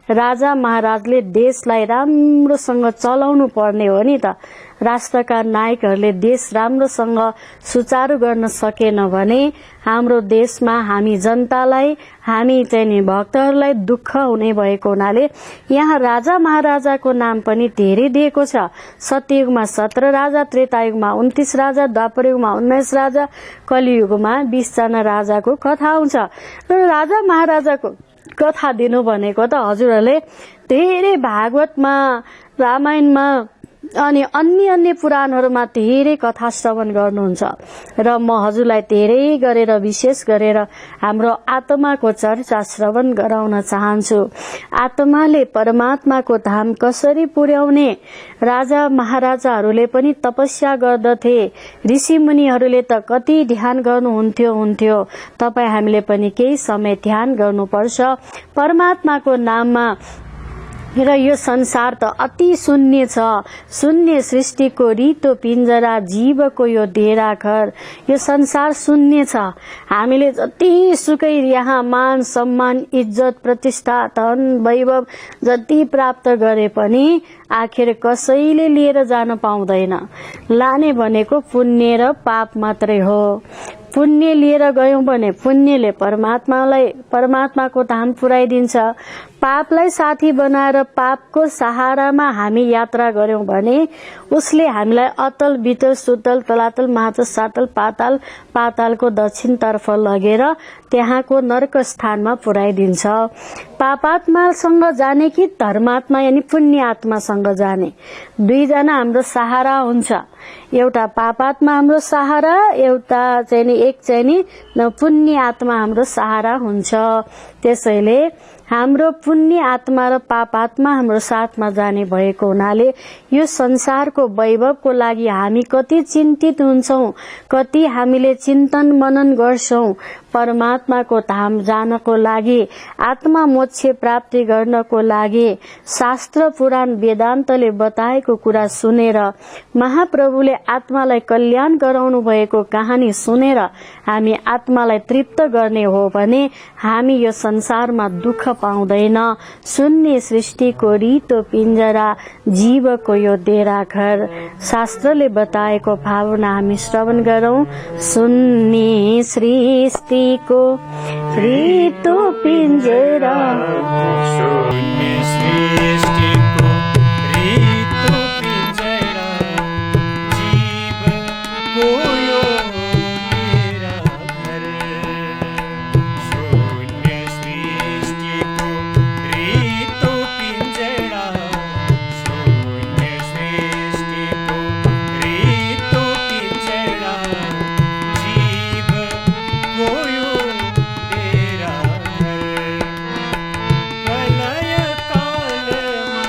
राजा महाराजले देशलाई राम्रोसँग चलाउनु पर्ने हो नि त। राष्ट्रका नायकहरूले देश राम्रोसँग सुचारू गर्न सकेन भने हाम्रो देशमा हामी जनतालाई, हामी चाहिँ नि भक्तहरूलाई दुःख हुने भएको हुनाले यहाँ राजा महाराजाको नाम पनि धेरै दिएको छ। सत्ययुगमा 17 राजा, त्रेतायुगमा 29 राजा, द्वापरयुगमा 19 राजा, कलियुगमा 20 जना राजाको कथा आउँछ। र राजा महाराजाको कथा दिनु भनेको त हजुरहरूले धेरै भागवतमा, रामायणमा अनि अन्य पुराणहरूमा धेरै कथा श्रवण गर्नुहुन्छ र म हजुरलाई धेरै गरेर विशेष गरेर हाम्रो आत्माको चर्चा श्रवण गराउन चाहन्छु। आत्माले परमात्माको धाम कसरी पुर्याउने। राजा महाराजाहरूले पनि तपस्या गर्दथे, ऋषि मुनिहरूले त कति ध्यान गर्नुहुन्थ्यो। तपाई हामीले पनि केही समय ध्यान गर्नुपर्छ परमात्माको नाममा। र यो संसार त अति शून्य छ। शून्य सृष्टिको रितो पिञ्जरा, जीवको यो डेरा घर। यो संसार शून्य छ। हामीले जति सुकै यहाँ मान सम्मान इज्जत प्रतिष्ठा धन वैभव जति प्राप्त गरे पनि आखिर कसैले लिएर जान पाउँदैन। लाने भनेको पुण्य र पाप मात्रै हो। पुण्य लिएर गयौं भने पुण्यले परमात्माको धाम पुर्याइदिन्छ। पापलाई साथी बनाएर पापको सहारामा हामी यात्रा गर्यौं भने उसले हामीलाई अतल वितल सुतल तलातल महातल सातल पातालको दक्षिणतर्फ लगेर त्यहाँको नरक स्थानमा पुर्याइदिन्छ। पापात्मासँग जाने कि धर्मात्मा यानी पुण्य आत्मासँग जाने, दुईजना हाम्रो सहारा हुन्छ। एउटा पापात्मा हाम्रो सहारा, एउटा चाहिँ पुण्य आत्मा हाम्रो सहारा हुन्छ। त्यसैले हाम्रो पुण्य आत्मा र पापात्मा हाम्रो साथमा जाने भएको हुनाले यो संसारको वैभवको लागि हामी कति चिन्तित हुन्छौं, कति हामीले चिन्तन मनन गर्छौं। परमात्माको धाम जानको लागि, आत्मा मोक्ष प्राप्ति गर्नको लागि शास्त्र पुराण वेदान्तले बताएको कुरा सुनेर, महाप्रभुले आत्मालाई कल्याण गराउनु भएको कहानी सुनेर हामी आत्मालाई तृप्त गर्ने हो भने हामी यो संसारमा दुःख पाउँदैन। शून्य सृष्टिको रितो पिञ्जरा, जीवको यो डेरा घर। शास्त्रले बताएको भावना हामी श्रवण गरौं। शून्य सृष्टिको रितो पिञ्जरा, शून्य सृष्टिको रितो पिञ्जरा, जीवको यो डेरा घर। शून्य सृष्टिको रितो पिञ्जरा, शून्य सृष्टिको रितो पिञ्जरा, जीवको यो डेरा घर। प्रलय कालमा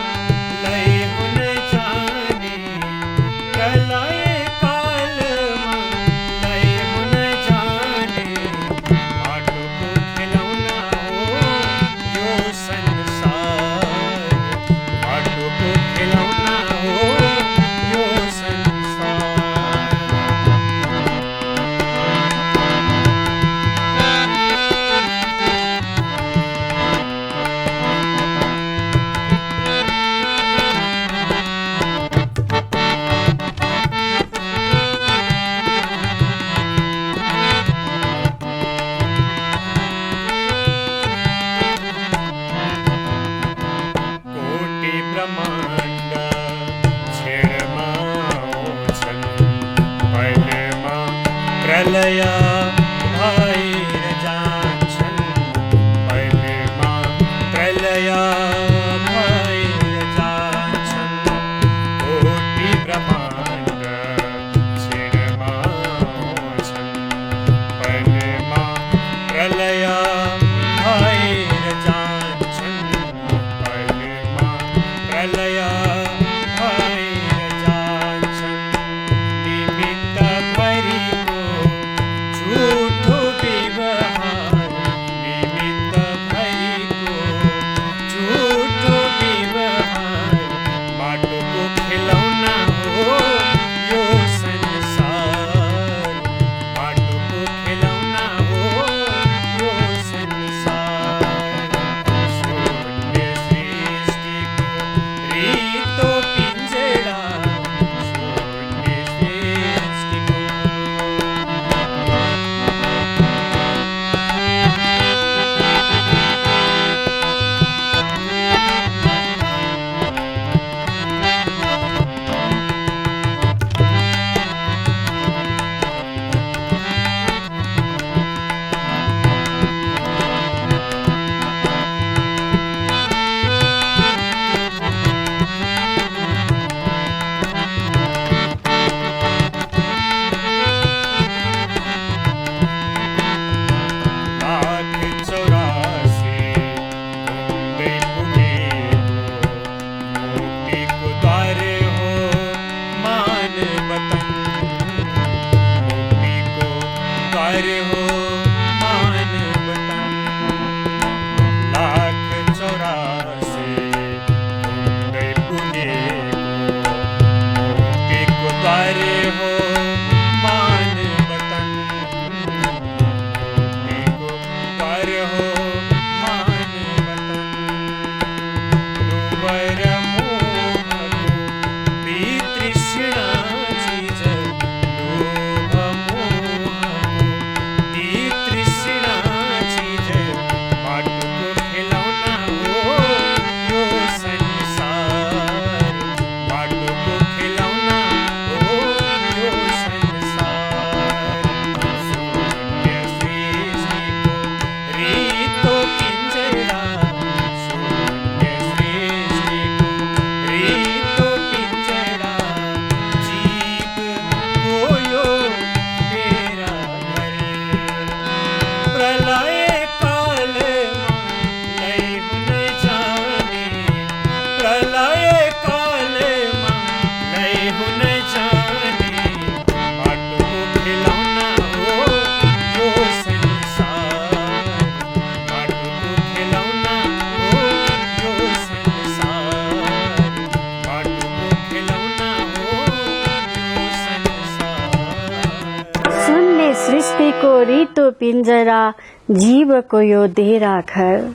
पिञ्जरा जीवको यो देरा घर।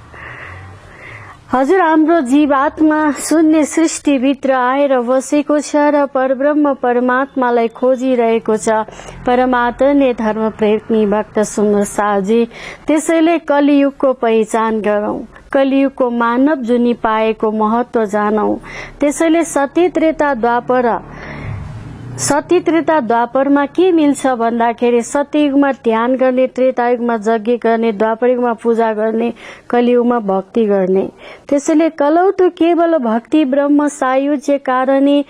हजुर, हाम्रो जीवात्मा शून्य सृष्टिभित्र आएर बसेको छ र परब्रह्म परमात्मालाई खोजिरहेको छ। परमात्मा धर्म प्रेमी भक्त सुन्दर साहजी, त्यसैले कलियुगको पहिचान गरौं, कलियुगको मानव जुनी पाएको महत्व जानौं। त्यसैले सत्य त्रेता द्वापरमा के मिल्छ भन्दाखेरि सत्ययुगमा ध्यान गर्ने, त्रेतायुगमा यज्ञ गर्ने, द्वापरयुगमा पूजा गर्ने, कलियुगमा भक्ति गर्ने। त्यसैले कलौतो केवल भक्ति ब्रह्म सायुज्य कारणे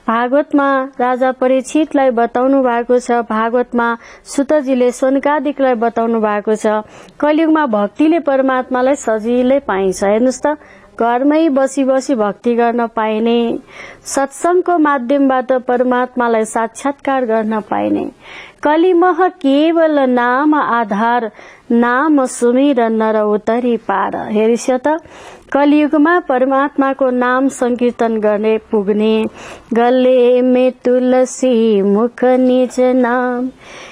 भागवतमा राजा परीक्षितलाई बताउनु भएको छ। भागवतमा सुतजीले सनकादिकलाई बताउनु भएको छ। कलियुगमा भक्तिले परमात्मालाई सजिलै पाइन्छ। हेर्नुस् त, घरमै बसी बसी भक्ति गर्न पाइने, सत्संगको माध्यमबाट परमात्मालाई साक्षात्कार गर्न पाइने। कलिमह केवल नाम आधार, नाम सुमिर नर उतरी पार। हेरिस त, कलियुगमा परमात्माको नाम संकीर्तन गर्ने पुग्ने। गले में तुलसी मुख निज नाम,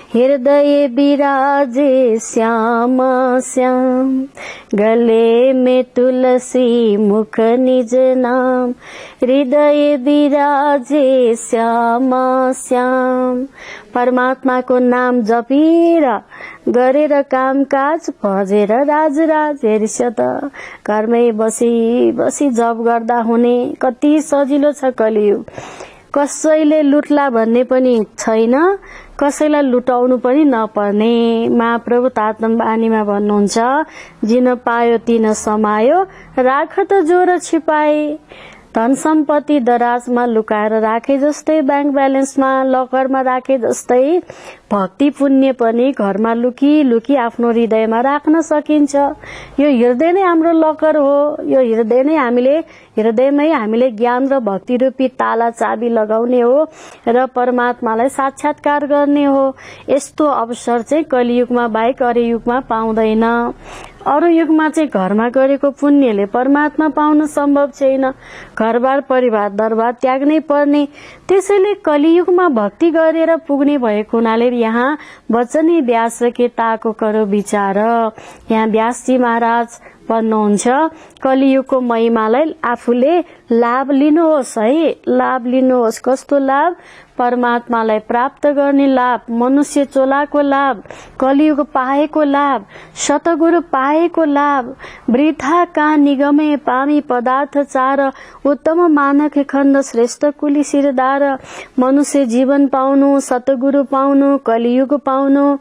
हृदय विराजे श्याम श्याम। गले में तुलसी मुख निज नाम, हृदय विराजे श्याम श्याम। परमात्माको नाम जपेर गरेर कामकाज भजेर राजराज। हेरिस त, घरमै बसी बसी जप गर्दा हुने कति सजिलो छ कलियुग। कसैले लुट्ला भन्ने पनि छैन, कसैलाई लुटाउनु पनि नपर्ने। महाप्रभु तातनबानीमा भन्नुहुन्छ, जिन पायो तिन समायो, राख त जोर छिपाए। धन सम्पत्ति दराजमा लुकाएर राखे जस्तै, ब्याङ्क ब्यालेन्समा लकरमा राखे जस्तै, भक्ति पुण्य पनि घरमा लुकी लुकी आफ्नो हृदयमा राख्न सकिन्छ। यो हृदय नै हाम्रो लकर हो। यो हृदयमै हामीले ज्ञान र भक्ति रूपी ताला चाबी लगाउने हो र परमात्मालाई साक्षात्कार गर्ने हो। यस्तो अवसर चाहिँ कलियुगमा बाहेक अरू युगमा पाउँदैन। अरू युगमा चाहिँ घरमा गरेको पुण्यले परमात्मा पाउन सम्भव छैन। घरबार परिवार दरबार त्याग्नै पर्ने। त्यसैले कलियुगमा भक्ति गरेर पुग्ने भएको हुनाले यहाँ वचने व्यास के ताको करो विचार। यहाँ व्यासजी महाराज भन्नुहुन्छ, कलियुगको महिमालाई आफूले लाभ लिनुहोस् है, लाभ लिनुहोस्। कस्तो लाभ? परमात्मालाई प्राप्त गर्ने लाभ, मनुष्य चोलाको लाभ, कलियुग पाएको लाभ, सतगुरु पाएको लाभ। वृथा का निगमे पामी पदार्थ चार, उत्तम मानक खण्ड श्रेष्ठ कुली शिरदार। मनुष्य जीवन पाउनु, सतगुरु पाउनु, कलियुग पाउनु,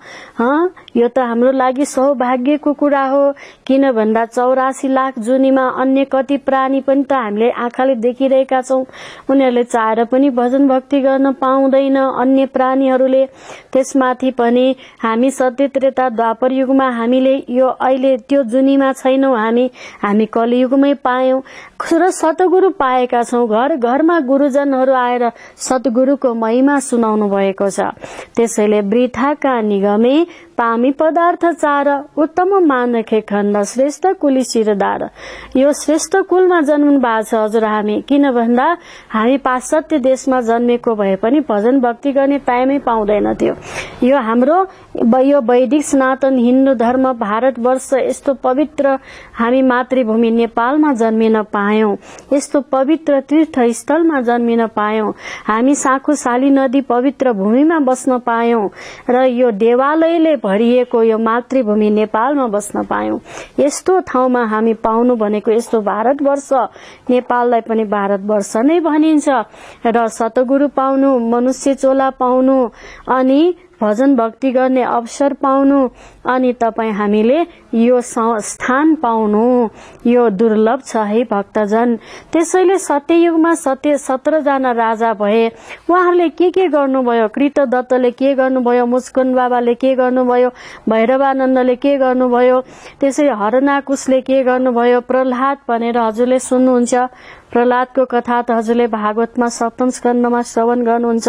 यो त हाम्रो लागि सौभाग्यको कुरा हो। किन भन्दा 84 लाख जुनीमा अन्य कति प्राणी पनि त हामीले आँखाले देखिरहेका छौं। उनीहरूले चाहेर पनि भजन भक्ति गर्न पाउँदैन अन्य प्राणीहरूले। त्यसमाथि पनि हामी सत्य त्रेता द्वापर युगमा हामीले यो अहिले त्यो जुनीमा छैनौं। हामी कलियुगमै पायौं र सतगुरु पाएका छौं। घर घरमा गुरुजनहरू आएर सतगुरुको महिमा सुनाउनु भएको छ। त्यसैले वृथाका निगमे पामी पदार्थ चार, उत्तम मानखे खण्ड श्रेष्ठ कुली शिरदार। यो श्रेष्ठ कुलमा जन्मनु भएको छ हजुर हामी। किन भन्दा हामी पाश्चात्य देशमा जन्मेको भए पनि भजन भक्ति गर्ने टाइमै पाउँदैन थियो। यो हाम्रो यो वैदिक सनातन हिन्दू धर्म भारतवर्ष यस्तो पवित्र हामी मातृभूमि नेपालमा जन्मिन पायौं। यस्तो पवित्र तीर्थस्थलमा जन्मिन पायौं। हामी साखुशाली नदी पवित्र भूमिमा बस्न पायौं र यो देवालयले भरिएको यो मातृभूमि नेपालमा बस्न पायौं। यस्तो ठाउँमा हामी पाउनु भनेको यस्तो भारतवर्ष, नेपाललाई पनि भारतवर्ष नै भनिन्छ। र सतगुरु पाउनु, मनुष्य चोला पाउनु, अनि भजन भक्ति गर्ने अवसर पाउनु, अनि तपाई हामीले यो स्थान पाउनु, यो दुर्लभ छ है भक्तजन। त्यसैले सत्ययुगमा 17 जना राजा भए। उहाँहरूले के गर्नुभयो? कृतदत्तले के गर्नुभयो? मुस्कुन बाबाले के गर्नुभयो? भैरवानन्दले के गर्नुभयो? त्यसै हरनाकुशले के गर्नुभयो? प्रहलाद भनेर हजुरले सुन्नुहुन्छ। प्रहलादको कथा त हजुरले भागवतमा 7 स्कन्धमा श्रवण गर्नुहुन्छ।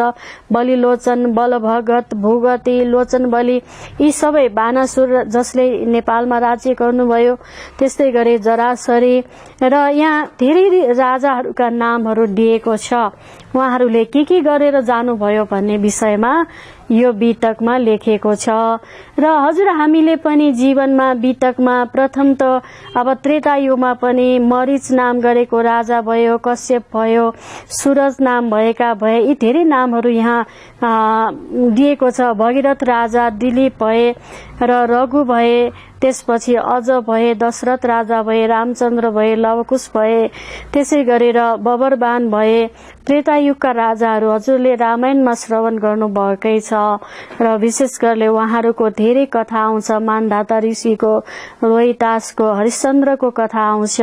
बलिलोचन, बलभगत, भूगति, लोचन बलि, यी सबै बानासुर जसले नेपालमा राज्य गर्नुभयो। त्यस्तै गरी जरासरी र यहाँ धेरै राजाहरूका नामहरू दिएको छ। उहाँहरूले के गरेर जानुभयो भन्ने विषयमा यो बितकमा लेखेको छ। र हजुर हामीले पनि जीवनमा बितकमा प्रथम त अब त्रेता युगमा पनि मरिच नाम गरेको राजा भयो, कश्यप भयो, सूरज नाम भएका भए, यी धेरै नामहरू यहाँ दिएको छ। भगीरथ राजा, दिलीप भए र रघु भए, त्यसपछि अज भए, दशरथ राजा भए, रामचन्द्र भए, लवकुश भए, त्यसै गरेर बबरबान भए। त्रेतायुगका राजाहरू हजुरले रामायणमा श्रवण गर्नुभएकै छ र विशेष गरी उहाँहरूको धेरै कथा आउँछ। मानधाता ऋषिको, रोहितासको, हरिश्चन्द्रको कथा आउँछ।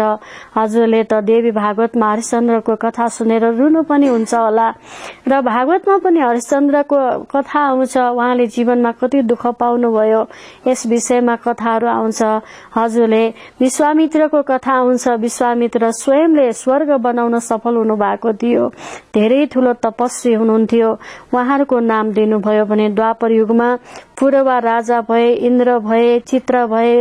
हजुरले त देवी भागवतमा हरिश्चन्द्रको कथा सुनेर रुनु पनि हुन्छ होला र भागवतमा पनि हरिश्चन्द्रको कथा आउँछ। उहाँले जीवनमा कति दुःख पाउनुभयो यस विषयमा कथाहरू आउँछ। हजुरले विश्वामित्रको कथा आउँछ। विश्वामित्र स्वयंले स्वर्ग बनाउन सफल हुनु भएको थियो, धेरै ठूलो तपस्वी हुनुहुन्थ्यो। उहाँहरूको नाम दिनुभयो भने द्वापर युगमा पूर्वा राजा भए, इन्द्र भए, चित्र भए,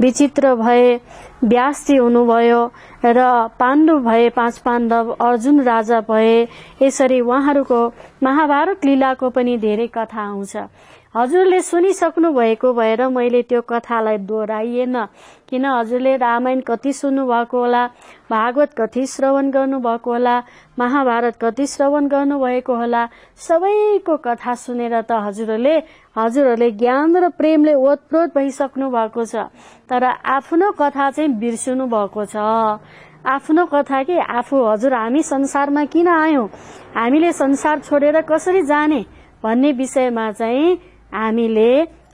विचित्र भए, व्यासजी हुनुभयो र पाण्डु भए, 5 पाण्डव, अर्जुन राजा भए। यसरी उहाँहरूको महाभारत लीलाको पनि धेरै कथा आउँछ। हजुरले सुनिसक्नु भएको भएर मैले त्यो कथालाई दोहोऱ्याइएन, किन हजुरले रामायण कति सुन्नु भएको होला, भागवत कति श्रवण गर्नुभएको होला, महाभारत कति श्रवण गर्नुभएको होला। सबैको कथा सुनेर त हजुरहरूले ज्ञान र प्रेमले ओतप्रोत भइसक्नु भएको छ, तर आफ्नो कथा चाहिँ बिर्सनु भएको छ। आफ्नो कथा कि आफू हजुर हामी संसारमा किन आयौं, हामीले संसार छोडेर कसरी जाने भन्ने विषयमा चाहिँ हामीले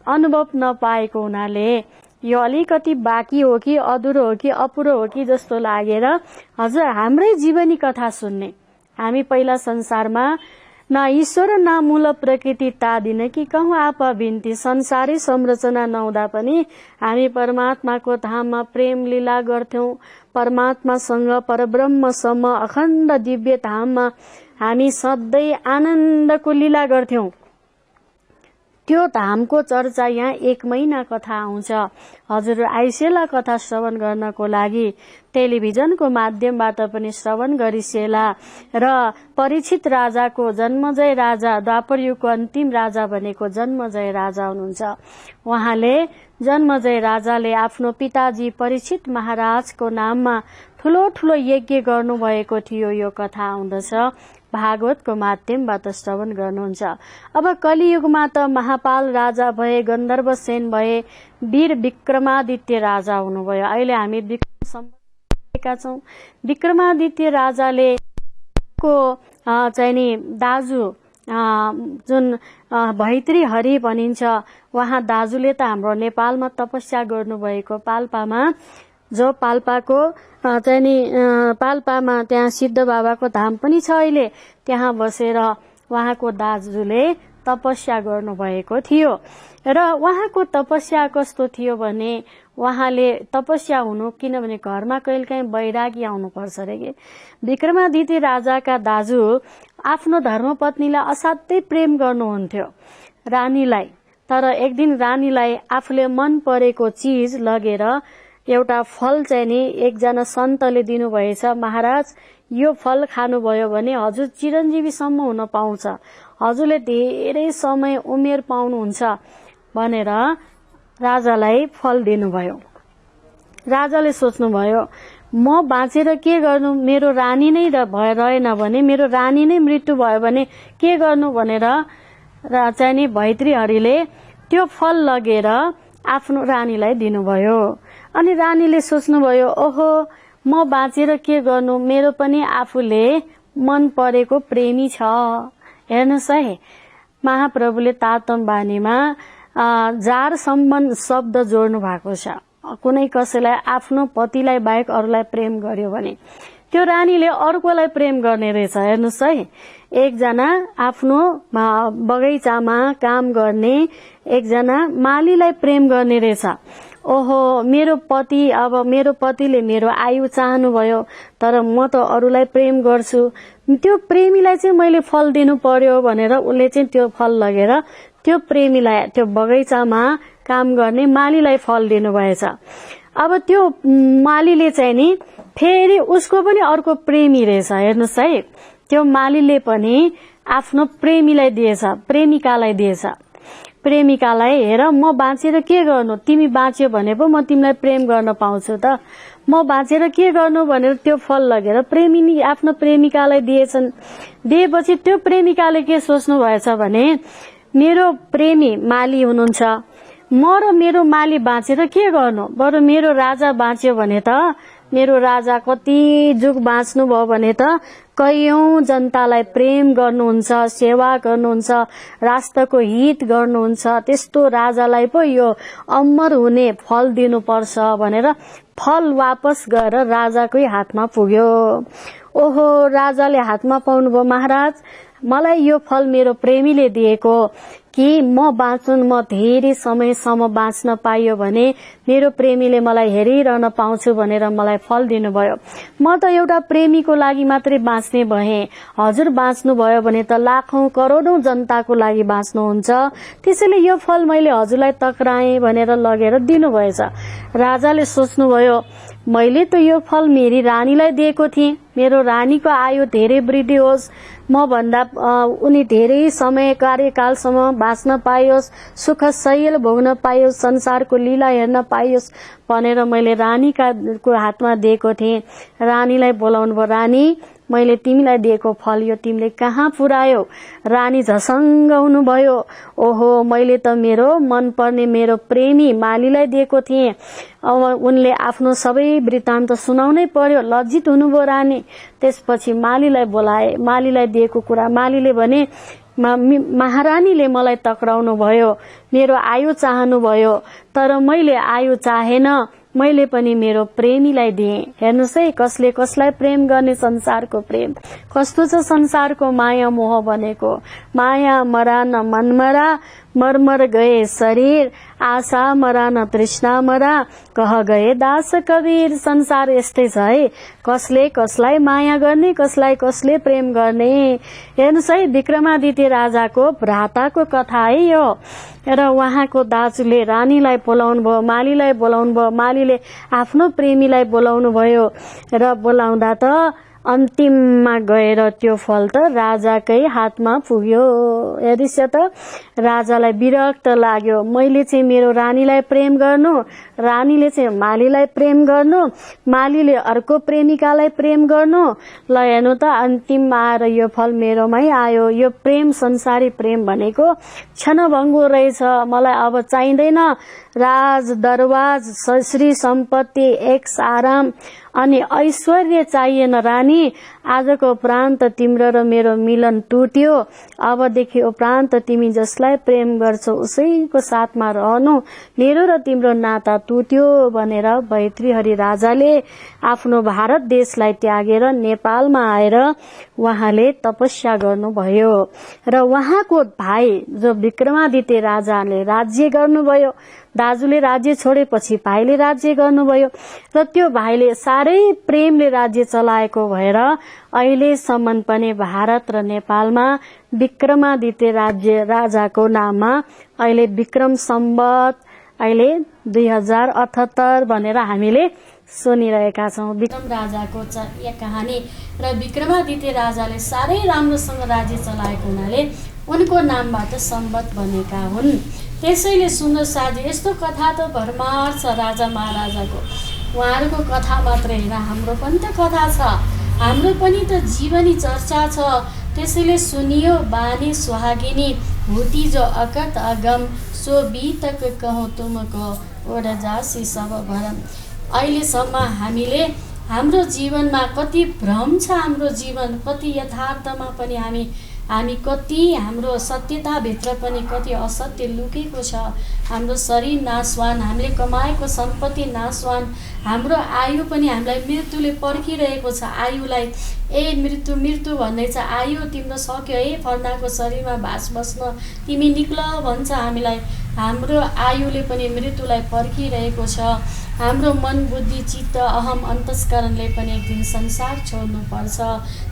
अनुभव नपाएको हुनाले यो अलिकति बाँकी हो कि अधुरो हो कि अपुरो हो कि जस्तो लागेर हजुर हाम्रै जीवनी कथा सुन्ने। हामी पहिला संसारमा न ईश्वर न मूल प्रकृति तादिन कि कहूँ आपा बिन्ती, संसारै संरचना नहुँदा पनि हामी परमात्माको धाममा प्रेम लीला गर्थ्यौं। परमात्मासँग परब्रह्मसम्म अखण्ड दिव्य धाममा हामी सधैँ आनन्दको लीला गर्थ्यौं। त्यो धामको चर्चा यहाँ 1 महिना कथा आउँछ। हजुर आइसेला कथा श्रवण गर्नको लागि टेलिभिजनको माध्यमबाट पनि श्रवण गरिसेला। र परीक्षित राजाको जन्मजय राजा, द्वापर युगको अन्तिम राजा भनेको जन्मजय राजा हुनुहुन्छ। उहाँले जन्मजय राजाले आफ्नो पिताजी परीक्षित महाराजको नाममा ठूलो ठूलो यज्ञ गर्नुभएको थियो। यो कथा आउँदछ, भागवतको माध्यमबाट श्रवण गर्नुहुन्छ। अब कलियुगमा त महापाल राजा भए, गन्धर्व सेन भए, वीर विक्रमादित्य राजा हुनुभयो। अहिले हामी विक्रमका छौं। विक्रमादित्य राजाले को चाहिँ नि दाजु जुन भैत्री हरि भनिन्छ, उहाँ दाजुले त हाम्रो नेपालमा तपस्या गर्नुभएको पाल्पामा, जो पाल्पाको चाहिँ नि पाल्पामा त्यहाँ सिद्ध बाबाको धाम पनि छ। अहिले त्यहाँ बसेर उहाँको दाजुले तपस्या गर्नुभएको थियो र उहाँको तपस्या कस्तो थियो भने उहाँले तपस्या हुनु, किनभने घरमा कहिलेकाहीँ वैरागी आउनुपर्छ रे के। विक्रमादित्य राजाका दाजु आफ्नो धर्मपत्नीलाई असाध्यै प्रेम गर्नुहुन्थ्यो, रानीलाई। तर एक दिन रानीलाई आफूले मन परेको चीज लगेर एउटा फल चाहिँ नि एकजना सन्तले दिनुभएछ। महाराज यो फल खानुभयो भने हजुर चिरञ्जीवीसम्म हुन पाउँछ, हजुरले धेरै समय उमेर पाउनुहुन्छ भनेर राजालाई फल दिनुभयो। राजाले सोच्नुभयो म बाँचेर के गर्नु, मेरो रानी नै रहेन भने, मेरो रानी नै मृत्यु भयो भने के गर्नु भनेर चाहिँ नि भैतृहरिले त्यो फल लगेर आफ्नो रानीलाई दिनुभयो। अनि रानीले सोच्नुभयो ओहो म बाँचेर के गर्नु, मेरो पनि आफूले मन परेको प्रेमी छ। हेर्नुहोस् है, महाप्रभुले तातम बानीमा जार सम्बन्ध शब्द जोड्नु भएको छ। कुनै कसैलाई आफ्नो पतिलाई बाहेक अरूलाई प्रेम गर्यो भने त्यो रानीले अर्कोलाई प्रेम गर्ने रहेछ। हेर्नुहोस् है, एकजना आफ्नो बगैँचामा काम गर्ने एकजना मालीलाई प्रेम गर्ने रहेछ। ओहो मेरो पति, अब मेरो पतिले मेरो आयु चाहनुभयो तर म त अरूलाई प्रेम गर्छु, त्यो प्रेमीलाई चाहिँ मैले फल दिनु पर्यो भनेर उसले चाहिँ त्यो फल लगेर त्यो प्रेमीलाई, त्यो बगैँचामा काम गर्ने मालीलाई फल दिनुभएछ। अब त्यो मालीले चाहिँ नि फेरि उसको पनि अर्को प्रेमी रहेछ। हेर्नुहोस् है, त्यो मालीले पनि आफ्नो प्रेमीलाई दिएछ, प्रेमिकालाई दिएछ। प्रेमिकालाई हेर म बाँचेर के गर्नु, तिमी बाँच्यो भने पो म तिमीलाई प्रेम गर्न पाउँछु त, म बाँचेर के गर्नु भनेर त्यो फल लगेर प्रेमिनी आफ्नो प्रेमिकालाई दिएछन्। दिएपछि त्यो प्रेमिकाले के सोच्नु भएछ भने मेरो प्रेमी माली हुनुहुन्छ, म र मेरो माली बाँचेर के गर्नु, बरु मेरो राजा बाँच्यो भने त, मेरो राजा कति जुग बाँच्नु भयो भने त कैयौं जनतालाई प्रेम गर्नुहुन्छ, सेवा गर्नुहुन्छ, राष्ट्रको हित गर्नुहुन्छ, त्यस्तो राजालाई पो यो अमर हुने फल दिनुपर्छ भनेर फल वापस गएर राजाकै हातमा पुग्यो। ओहो, राजाले हातमा पाउनुभयो, महाराज मलाई यो फल मेरो प्रेमीले दिएको कि म बाँचुन्, म धेरै समयसम्म बाँच्न पाइयो भने मेरो प्रेमीले मलाई हेरिरहन पाउँछु भनेर मलाई फल दिनुभयो। म त एउटा प्रेमीको लागि मात्रै बाँच्ने भए, हजुर बाँच्नु भयो भने त लाखौं करोडौं जनताको लागि बाँच्नुहुन्छ, त्यसैले यो फल मैले हजुरलाई तक्राएँ भनेर लगेर दिनुभएछ। राजाले सोच्नुभयो मैले त यो फल मेरी रानीलाई दिएको थिएँ, मेरो रानीको आयु धेरै वृद्धि होस्, म भन्दा उनी धेरै समय कार्यकालसम्म बाँच्न पाइयोस्, सुख सैल भोग्न पाइयोस्, संसारको लीला हेर्न पाइयोस् भनेर मैले रानीको हातमा दिएको थिएँ। रानीलाई बोलाउनु भयो, रानी मैले तिमीलाई दिएको फल यो तिमीले कहाँ पुर्यायौ? रानी झसङ्ग हुनुभयो। ओहो, मैले त मेरो मनपर्ने मेरो प्रेमी मालीलाई दिएको थिएँ। अब उनले आफ्नो सबै वृत्तान्त सुनाउनै पर्यो। लज्जित हुनुभयो रानी। त्यसपछि मालीलाई बोलाए, मालीलाई दिएको कुरा मालीले भने महारानीले मलाई तक्राउनु भयो, मेरो आयु चाहनु भयो, तर मैले आयु चाहेन, मैले पनि मेरो प्रेमीलाई दिएँ। हेर्नुहोस् है, कसले कसलाई प्रेम गर्ने, संसारको प्रेम कस्तो छ, संसारको माया मोह बनेको। माया मरा न मन मरा, मरमर गए शरीर, आशा मरा न तृष्णा मरा, कह गए दास कबीर। संसार यस्तै छ है, कसले कसलाई माया गर्ने, कसलाई कसले प्रेम गर्ने। हेर्नुहोस् है, विक्रमादित्य राजाको भ्राताको कथा है यो। र उहाँको दाजुले रानीलाई बोलाउनु भयो, मालीलाई बोलाउनु भयो, मालीले आफ्नो प्रेमीलाई बोलाउनु भयो र बोलाउँदा त अन्तिममा गएर त्यो फल त राजाकै हातमा पुग्यो। हेरिस् त, राजालाई विरक्त लाग्यो, मैले चाहिँ मेरो रानीलाई प्रेम गर्नु, रानीले चाहिँ मालीलाई प्रेम गर्नु, मालीले अर्को प्रेमिकालाई प्रेम गर्नु। ल हेर्नु त, अन्तिममा आएर यो फल मेरोमै आयो। यो प्रेम, संसारी प्रेम भनेको क्षणभङ्गुर रहेछ। मलाई अब चाहिँदैन राज दरबार, श्री सम्पत्ति, एक्स आराम अनि ऐश्वर्य चाहिएन रानी। आजको उपरान्त तिम्रो र मेरो मिलन टुट्यो। अबदेखि उपरान्त तिमी जसलाई प्रेम गर्छौ उसैको साथमा रहनु, मेरो र तिम्रो नाता टुट्यो भनेर भैतृहरि राजाले आफ्नो भारत देशलाई त्यागेर नेपालमा आएर उहाँले तपस्या गर्नुभयो। र उहाँको भाइ जो विक्रमादित्य राजाले राज्य गर्नुभयो, दाजुले राज्य छोडेपछि भाइले राज्य गर्नुभयो र त्यो भाइले साह्रै प्रेमले राज्य चलाएको भएर अहिलेसम्म पनि भारत र नेपालमा विक्रमादित्य राज्य राजाको नाममा अहिले विक्रम सम्वत अहिले 2078 भनेर हामीले सुनिरहेका छौं। विक्रम राजाको यो कहानी र विक्रमादित्य राजाले साह्रै राम्रोसँग राज्य चलाएको हुनाले उनको नामबाट सम्वत बनेका हुन्। त्यसैले सुन्दर साथी, यस्तो कथा त भरमार छ राजा महाराजाको। उहाँहरूको कथा मात्रै होइन, हाम्रो पनि त कथा छ, हाम्रो पनि त जीवनी चर्चा छ। त्यसैले सुनियो बानी सुहागिनी, होती जो अकत अगम, सो बीतक कहूँ तुमको, ओढ जासी सब भरम। अहिलेसम्म हामीले हाम्रो जीवनमा कति भ्रम छ, हाम्रो जीवन कति यथार्थमा पनि हामी कति हाम्रो सत्यताभित्र पनि कति असत्य लुकेको छ। हाम्रो शरीर नाशवान, हामीले कमाएको सम्पत्ति नाशवान, हाम्रो आयु पनि हामीलाई मृत्युले पर्खिरहेको छ। आयुलाई मृत्यु मृत्यु भन्दैछ, आयु तिम्रो सक्यो है, फर्नाको शरीरमा बास बस्न, तिमी निक्ल भन्छ हामीलाई। हाम्रो आयुले पनि मृत्युलाई पर्खिरहेको छ। हाम्रो मन बुद्धि चित्त अहम अन्तस्करणले पनि एक दिन संसार छोड्नुपर्छ।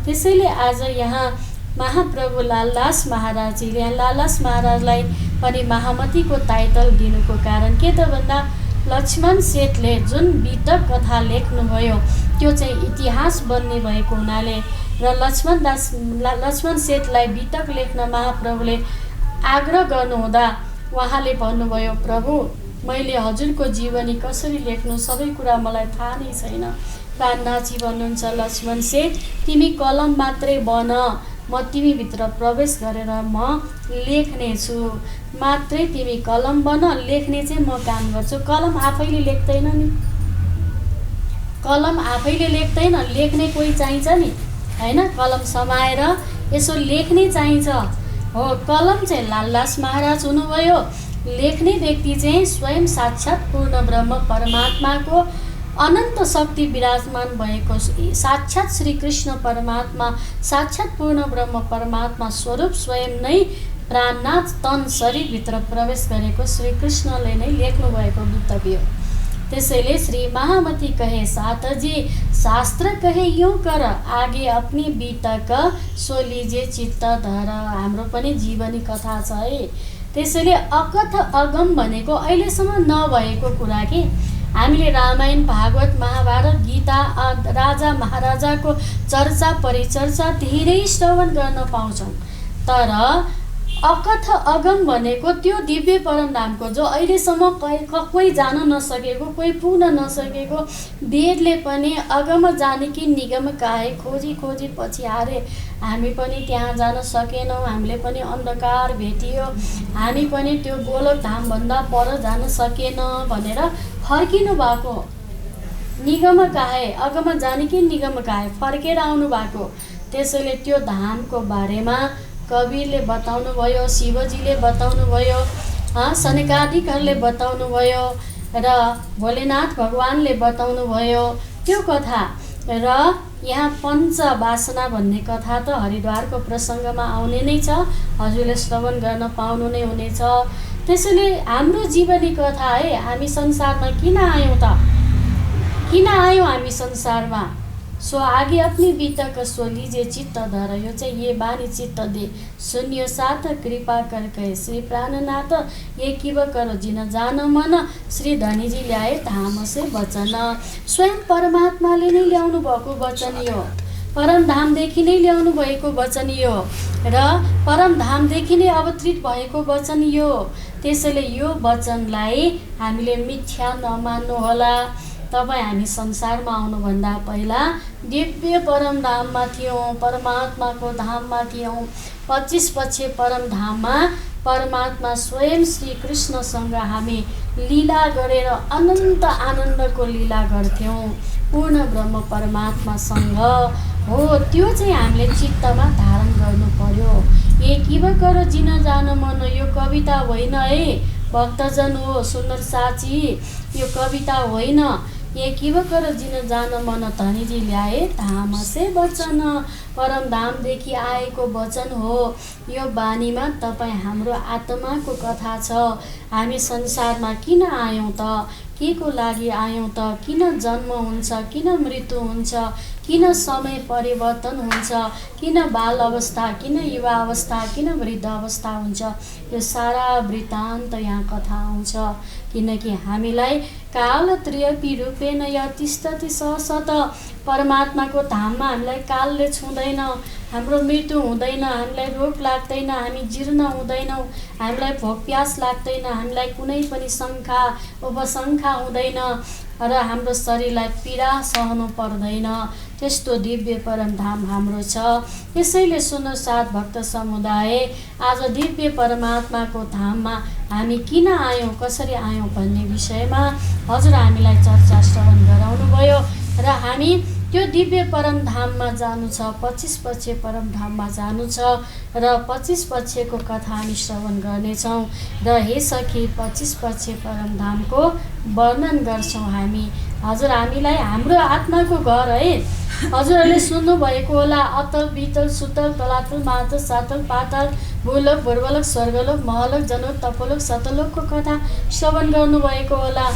त्यसैले आज यहाँ महाप्रभु लालदास महाराजजीले लालदास महाराजलाई पनि महामतीको टाइटल दिनुको कारण के त भन्दा लक्ष्मण सेठले जुन बीतक कथा लेख्नुभयो त्यो चाहिँ इतिहास बन्ने भएको हुनाले र लक्ष्मण सेठलाई वितक लेख्न महाप्रभुले आग्रह गर्नुहुँदा उहाँले भन्नुभयो, प्रभु मैले हजुरको जीवनी कसरी लेख्नु सबै कुरा मलाई थाहा नै छैन। प्राणनाथजी भन्नुहुन्छ, लक्ष्मण सेठ तिमी कलम मात्रै बन, म तिमीभित्र प्रवेश गरेर म लेख्नेछु। मात्रै तिमी कलम बन, लेख्ने चाहिँ म काम गर्छु। कलम आफैले लेख्दैन नि, कलम आफैले लेख्दैन, लेख्ने कोही चाहिन्छ नि, होइन? कलम समाएर यसो लेख्ने चाहिन्छ। हो, कलम चाहिँ लालदास महाराज हुनुभयो, लेख्ने व्यक्ति चाहिँ स्वयं साक्षात् पूर्ण ब्रह्म परमात्माको अनन्त शक्ति विराजमान भएको साक्षात् श्री कृष्ण परमात्मा, साक्षात् पूर्ण ब्रह्म परमात्मा स्वरूप स्वयं नै प्राणनाथ तन शरीरभित्र प्रवेश गरेको श्री कृष्णले नै लेख्नु भएको वक्तव्य हो। त्यसैले श्री महामती कहे साथ जी, शास्त्र कहे यूं कर, आगे अपनी बीतक सो लीजिए चित्त धर। हाम्रो पनि जीवनी कथा छ है। त्यसैले अकथ अगम भनेको अहिलेसम्म नभएको कुरा के। हामीले रामायण, भागवत, महाभारत, गीता, राजा महाराजाको चर्चा परिचर्चा धेरै श्रवण गर्न पाउँछौँ, तर अकथ अगम भनेको त्यो दिव्य परमधामको जो अहिलेसम्म कोही जान नसकेको, कोही पुग्न नसकेको, वेदले पनि अगम जानकी निगम काहे खोजी खोजी पछि हारे, हामी पनि त्यहाँ जान सकेनौँ, हामीले पनि अन्धकार भेटियो, हामी पनि त्यो गोलक धामभन्दा पर जान सकेन भनेर फर्किनु भएको। निगम काहे, अगम जानकी निगम काहे फर्केर आउनु भएको। त्यसैले त्यो धामको बारेमा कबीरले बताउनु भयो, शिवजीले बताउनु भयो, सनकादिकहरूले बताउनु भयो र भोलेनाथ भगवानले बताउनु भयो त्यो कथा। र यहाँ पञ्चवासना भन्ने कथा त हरिद्वारको प्रसङ्गमा आउने नै छ, हजुरले श्रवण गर्न पाउनु नै हुनेछ। त्यसैले हाम्रो जीवनी कथा है, हामी संसारमा किन आयौँ त, किन आयौँ हामी संसारमा? सो आगे अपनी बीतक सो लीजिए चित्त धर। यो चाहिँ ये बानी चित्त दे सुनियो साथ कृपा कर कहे श्री प्राणनाथ, ये किव करो जिन जान मन, श्री धनीजी ल्याए धाम से वचन। स्वयं परमात्माले नै ल्याउनु भएको वचन यो, परमधामदेखि नै ल्याउनु भएको वचन यो र परमधामदेखि नै अवतरित भएको वचन यो। त्यसैले यो वचनलाई हामीले मिथ्या नमान्नु होला। तपाईँ हामी संसारमा आउनुभन्दा पहिला दिव्य परमधाममा थियौँ, परमात्माको धाममा थियौँ। 25 पक्ष परमधाममा परमात्मा स्वयं श्री कृष्णसँग हामी लीला गरेर अनन्त आनन्दको लीला गर्थ्यौँ पूर्ण ब्रह्म परमात्मासँग। हो, त्यो चाहिँ हामीले चित्तमा धारण गर्नु पर्यो। ये किव कर जिन जान मन, यो कविता होइन है भक्तजन, हो सुन्दर साची, यो कविता होइन। ये किव कर जिन जान मन, धनीजी ल्याए धाम से वचन। परमधामदेखि आएको वचन हो यो बानीमा। तपाईँ हाम्रो आत्माको कथा छ। हामी संसारमा किन आयौँ त, के को लागि आयौँ त, किन जन्म हुन्छ, किन मृत्यु हुन्छ, किन समय परिवर्तन हुन्छ, किन बाल अवस्था, किन युवा अवस्था, किन वृद्ध अवस्था हुन्छ, यो सारा वृत्तान्त यहाँ कथा आउँछ। किनकि हामीलाई कालत्रयपि रूपेण यतिष्ठति सत, परमात्माको धाममा हामीलाई कालले छुँदैन, हाम्रो मृत्यु हुँदैन, हामीलाई रोग लाग्दैन, हामी जीर्ण हुँदैनौँ, हामीलाई भोक प्यास लाग्दैन, हामीलाई कुनै पनि शङ्का उपशङ्का हुँदैन र हाम्रो शरीरलाई पीडा सहनु पर्दैन। त्यस्तो दिव्य परमधाम हाम्रो छ। त्यसैले सुन्नु साथ भक्त समुदाय, आज दिव्य परमात्माको धाममा हामी किन आयौँ, कसरी आयौँ भन्ने विषयमा हजुर हामीलाई चर्चा श्रवण गराउनु भयो र हामी त्यो दिव्य परमधाममा जानु छ, 25 पक्ष परमधाममा जानु छ र 25 पक्षको कथा हामी श्रवण गर्नेछौँ र हे सखी 25 पक्ष परमधामको वर्णन गर्छौँ हामी। हजुर हामीलाई हाम्रो आत्माको घर है, हजुरहरूले सुन्नुभएको होला, अतल वितल सुतल तलातल मातल सातल पाताल भूलोक भूर्वलोक स्वर्गलोक महलोक जनलोक तपोलोक सतलोकको कथा श्रवण गर्नुभएको होला,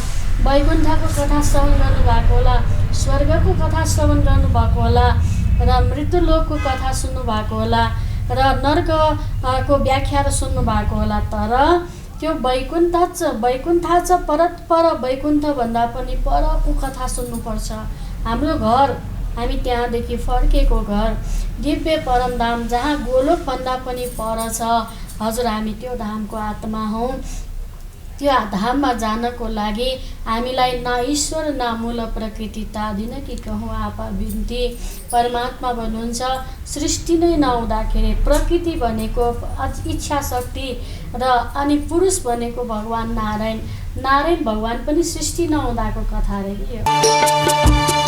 वैकुण्ठको कथा श्रवण गर्नुभएको होला, स्वर्गको कथा श्रवण गर्नुभएको होला र मृत्युलोकको कथा सुन्नुभएको होला र नर्कको व्याख्या सुन्नुभएको होला। तर त्यो वैकुण्ठ परत पर, वैकुण्ठभन्दा पनि परको कथा सुन्नुपर्छ। हाम्रो घर हामी त्यहाँदेखि फर्केको घर दिव्य परमधाम जहाँ गोलोकभन्दा पनि पर छ। हजुर, हामी त्यो धामको आत्मा हौँ। त्यो धाममा जानको लागि हामीलाई न ईश्वर न मूल प्रकृति तादिन कि कहूँ आपा बिन्ती। परमात्मा भन्नुहुन्छ सृष्टि नै नहुँदाखेरि प्रकृति भनेको इच्छा शक्ति र अनि पुरुष भनेको भगवान् नारायण भगवान् पनि सृष्टि नहुँदाको कथा रे यो।